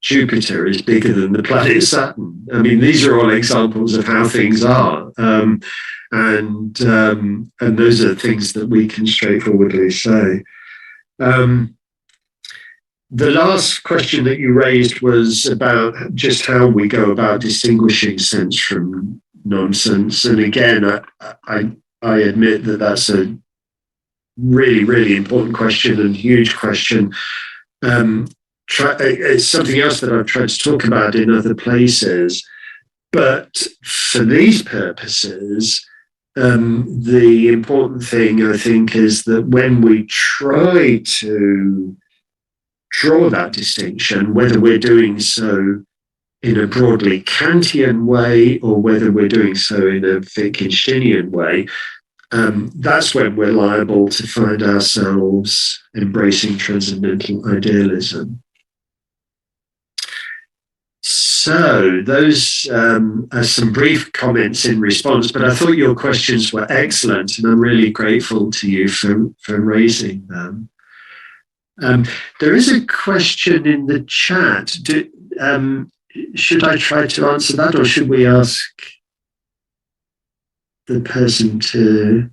Jupiter is bigger than the planet Saturn. I mean, these are all examples of how things are. And those are things that we can straightforwardly say. The last question that you raised was about just how we go about distinguishing sense from nonsense. And again, I admit that that's a really, really important question and huge question. It's something else that I've tried to talk about in other places. But for these purposes, the important thing, I think, is that when we try to draw that distinction, whether we're doing so in a broadly Kantian way or whether we're doing so in a Wittgensteinian way, that's when we're liable to find ourselves embracing transcendental idealism. So those are some brief comments in response, but I thought your questions were excellent, and I'm really grateful to you for raising them. There is a question in the chat. Should I try to answer that, or should we ask the person to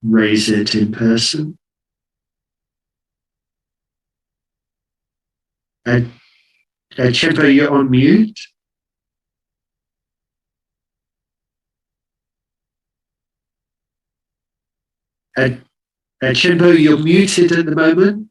raise it in person? Chen, you're on mute. Chen, you're muted at the moment.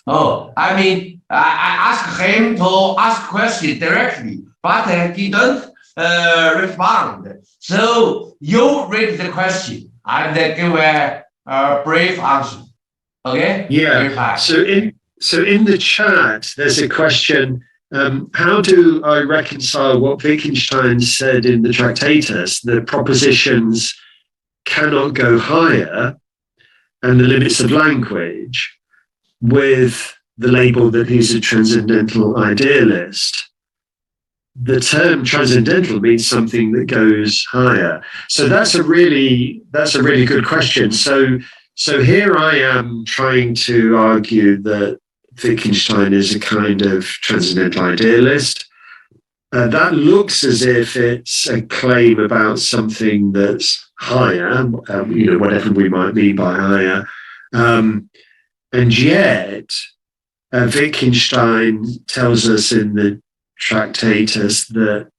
Oh, I mean, I asked him to ask question directly, but he didn't respond. So you read the question and give a brief answer. Okay? Yeah. So in the chat, there's a question. How do I reconcile what Wittgenstein said in the Tractatus, that propositions cannot go higher and the limits of language, with the label that he's a transcendental idealist? The term transcendental means something that goes higher. So that's a really good question. So here I am trying to argue that Wittgenstein is a kind of transcendental idealist. That looks as if it's a claim about something that's higher, whatever we might mean by higher. And yet, Wittgenstein tells us in the Tractatus that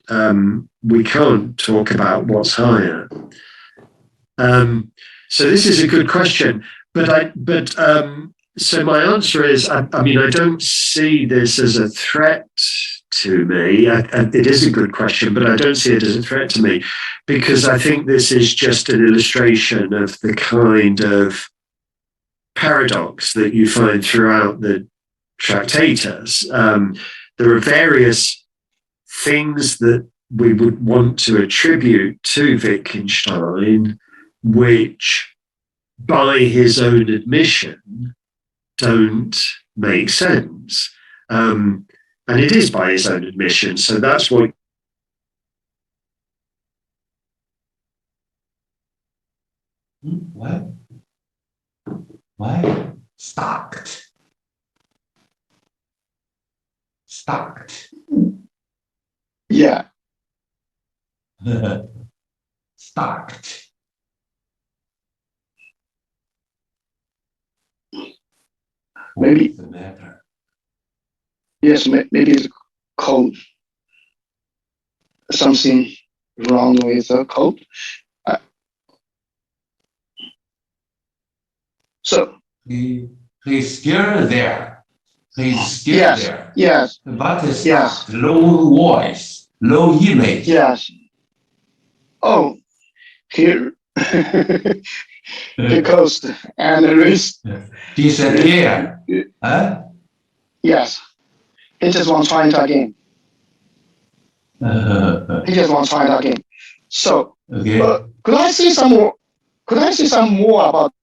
we can't talk about what's higher. So this is a good question, so my answer is, I don't see this as a threat to me. It is a good question, but I don't see it as a threat to me, because I think this is just an illustration of the kind of paradox that you find throughout the Tractatus. There are various things that we would want to attribute to Wittgenstein, which, by his own admission, don't make sense. And it is by his own admission. So that's what. What? Why? Stocked. Yeah. Stocked. Maybe. What's the matter? Yes, maybe it's code. Something wrong with the code. So he's still there. He's still there. Yes. But it's not low voice. low image. Yes. Oh, here. Because and risk Disappear. Huh? Yes. He just wants to try it again. He just wants to try it again. So Okay. could I see some more? Could I see some more about?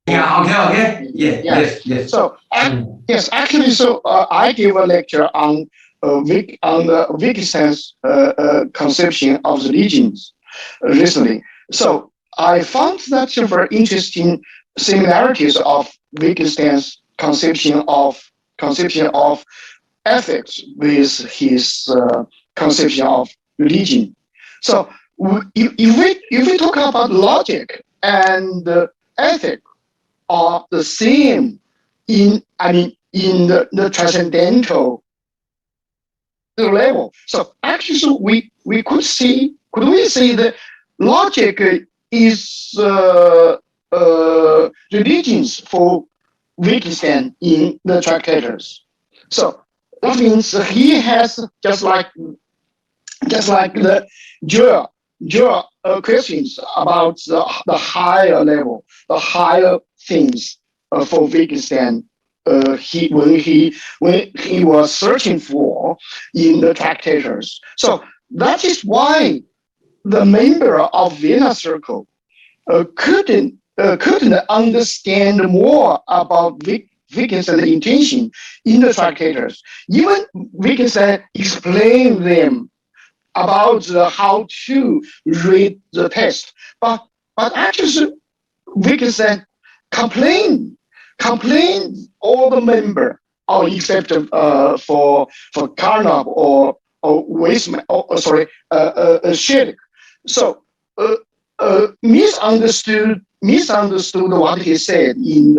Yeah. Okay. Yeah. Yes. So yes, actually, so I gave a lecture on Wittgenstein's conception of religions recently. So I found that there were interesting similarities of Wittgenstein's conception of ethics with his conception of religion. So if we talk about logic and ethic are the same in the transcendental level. So actually, so we could we say that logic is religions for Wittgenstein in the Tractators. So that means he has just like the Joel questions about the higher level, the higher things for Wittgenstein. When he was searching for in the Tractators. So that is why the member of Vienna Circle couldn't understand more about Wittgenstein's intention in the Tractators. Even Wittgenstein explained them about how to read the text, but actually Wittgenstein complained all the member, or except for Carnap or Weisman, Schilling. So misunderstood what he said in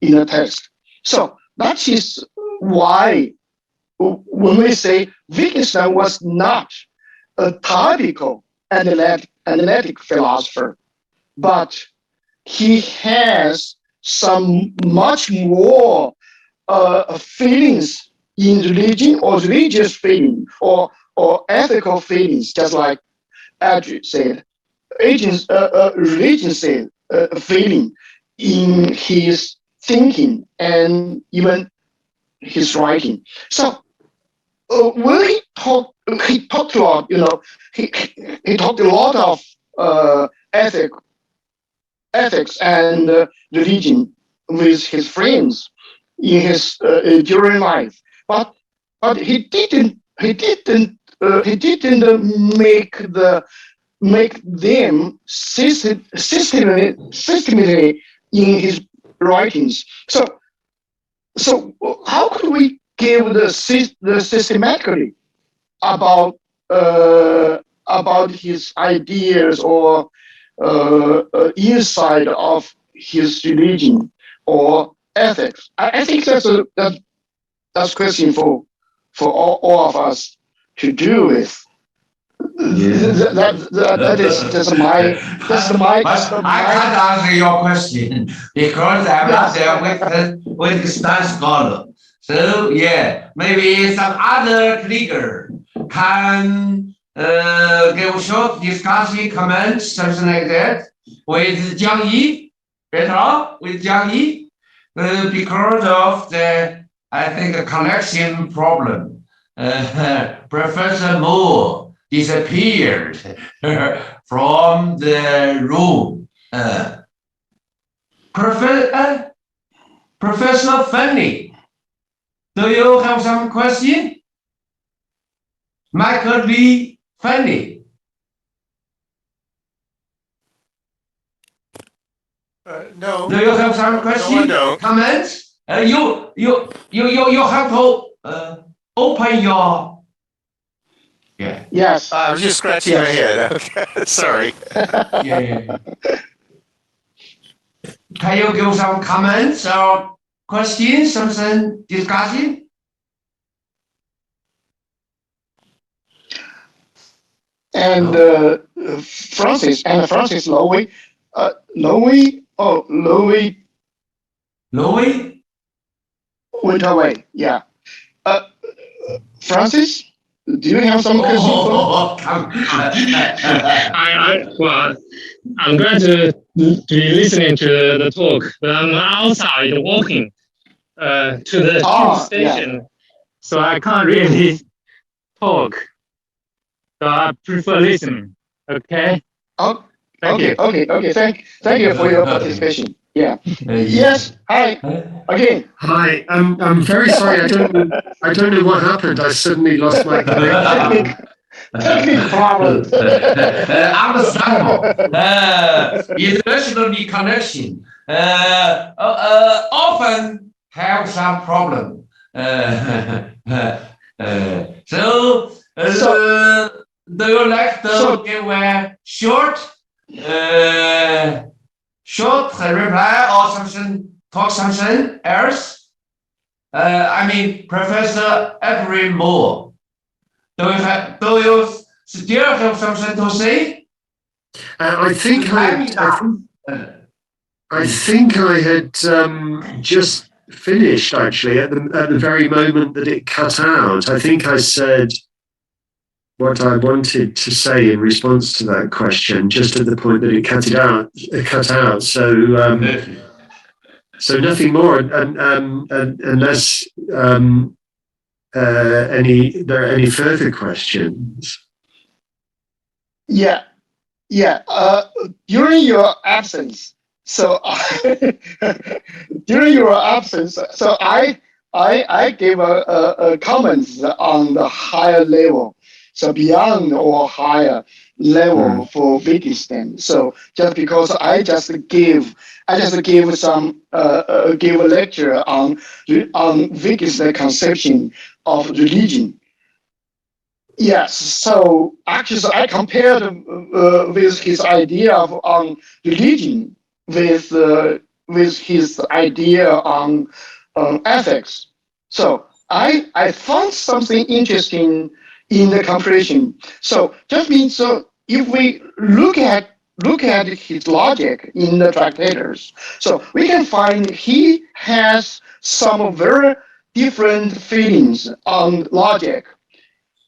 the text. So that is why when we say Wittgenstein was not a typical analytic philosopher, but he has some much more feelings in religion, or religious feeling, or ethical feelings, just like Adrian said. Religion said feeling in his thinking and even his writing. So when he talked a lot. He talked a lot of ethics and religion with his friends in his during life, but he didn't make them systematically in his writings. So how could we give the systematically about his ideas or inside of his religion or ethics? I think that's a question for all of us to do with. That's my. I can't answer your question because I'm not a Wittgenstein scholar. So yeah, maybe some other colleague can give short discussion, comments, something like that with Jiang better with Jiang because of the, I think, a connection problem. Professor Moore disappeared from the room. Professor Fanny, do you have some question? Michael B. Fanny. No. Do you have some question? No, I don't. Comments? You have to open your. Yeah. Yes. I was just scratching my head. Okay. Sorry. Yeah. Can you give some comments or questions, something discussion? And Francis Lowy, Louis? went away. Yeah. Francis do you have some question? Oh, come. Well, I'm glad to be listening to the talk, but I'm outside walking to the tube station, so I can't really talk. So I prefer listening. Okay. Oh, Thank you. okay. Thank you for your participation. Yeah. Yes. Hi. Again. Hi, I'm very sorry. I don't know what happened. I suddenly lost my connection. Technical problem. Understandable. International connection often have some problem. Do you like to give a short reply or something? Talk something else? Professor Adrian Moore. Do you still have something to say? I think I had just finished actually at the very moment that it cut out. I think I said what I wanted to say in response to that question just at the point that it cut out. So nothing more, unless there are any further questions. Yeah. During your absence, so I gave a comments on the higher level, so beyond or higher level for Wittgenstein. So just because I just gave some gave a lecture on Wittgenstein conception of religion. Yes, so actually, I compared with his idea on religion with his idea on ethics. So I found something interesting in the comparison. So just means so if we look at his logic in the Tractators, so we can find he has some very different feelings on logic.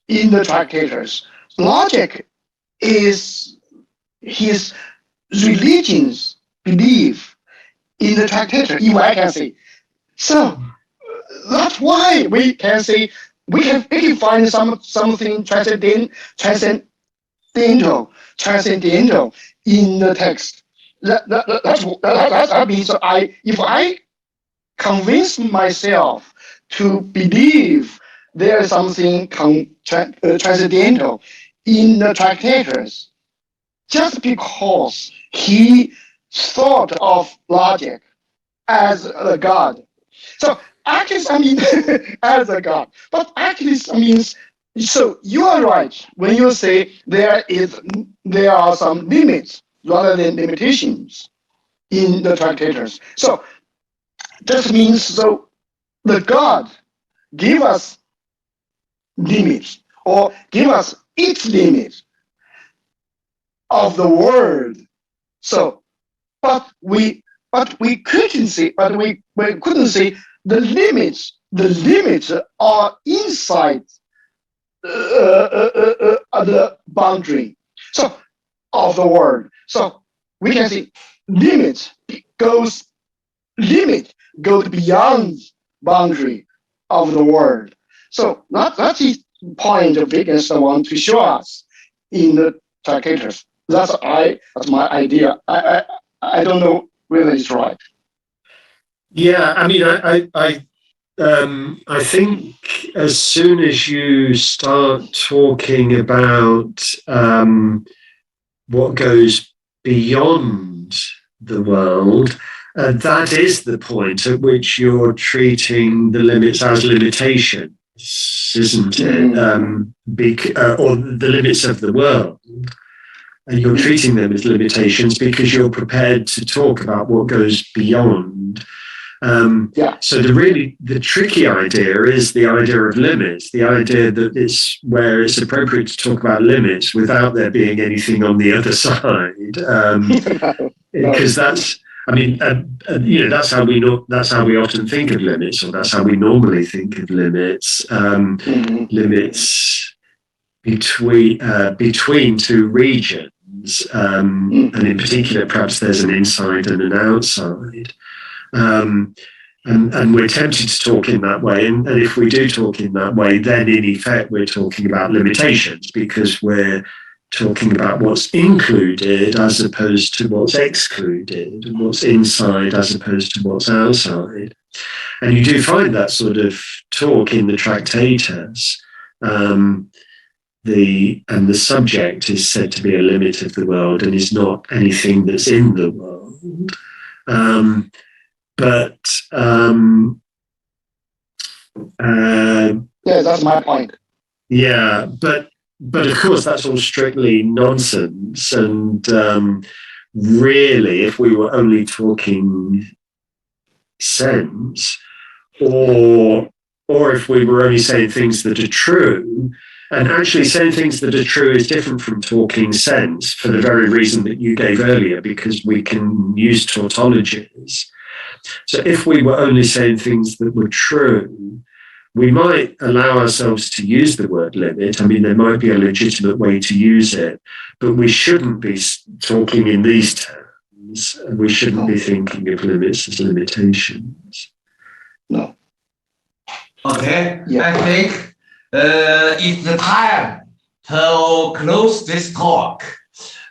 In the Tractators, logic is his religion's belief in the Tractator, if I can say. So that's why we can say we can find something transcendental in the text. That means if I convince myself to believe there is something transcendental in the Tractators, just because he thought of logic as a god. So actually, as a god. But actually, means so you are right when you say there are some limits rather than limitations in the Tractators. So this means so the God give us limits or give us its limit of the world. So, but we couldn't see the limits. The limits are inside the boundary. So of the world. So we can see limit goes beyond boundary of the world. So that's the point of Wittgenstein want to show us in the Tractators. That's my idea. I don't know whether it's right. Yeah, I mean, I think as soon as you start talking about what goes beyond the world, that is the point at which you're treating the limits as limitations, isn't it? Or the limits of the world. And you're treating them as limitations because you're prepared to talk about what goes beyond. So the tricky idea is the idea of limits, the idea that it's where it's appropriate to talk about limits without there being anything on the other side, because that's that's how we often think of limits, or that's how we normally think of limits. Limits between two regions, and in particular, perhaps there's an inside and an outside. And we're tempted to talk in that way. And if we do talk in that way, then in effect, we're talking about limitations because we're talking about what's included as opposed to what's excluded, and what's inside as opposed to what's outside. And you do find that sort of talk in the Tractatus. The subject is said to be a limit of the world and is not anything that's in the world. Yeah, that's my point. Yeah, but of course that's all strictly nonsense. And really, if we were only talking sense, or if we were only saying things that are true, and actually saying things that are true is different from talking sense for the very reason that you gave earlier, because we can use tautologies. So if we were only saying things that were true, we might allow ourselves to use the word limit. I mean, there might be a legitimate way to use it, but we shouldn't be talking in these terms. And we shouldn't be thinking of limits as limitations. No. Okay, Yeah. I think it's the time to close this talk.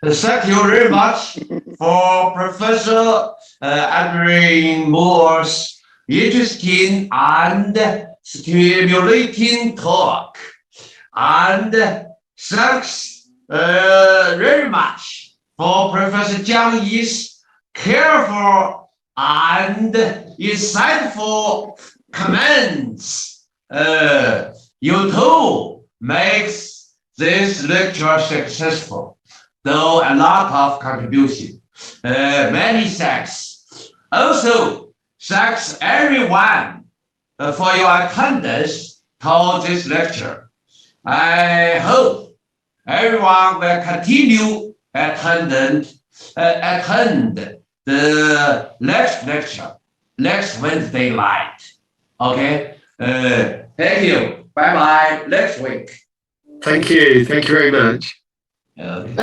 Thank you very much for Professor Adrian Moore's interesting and stimulating talk. And thanks very much for Professor Jiang Yi's careful and insightful comments. You too makes this lecture successful, though a lot of contribution. Many thanks. Also, thanks everyone for your attendance to this lecture. I hope everyone will continue attend the next lecture, next Wednesday night. Okay. Thank you. Bye bye. Next week. Thank you. Thank you very much.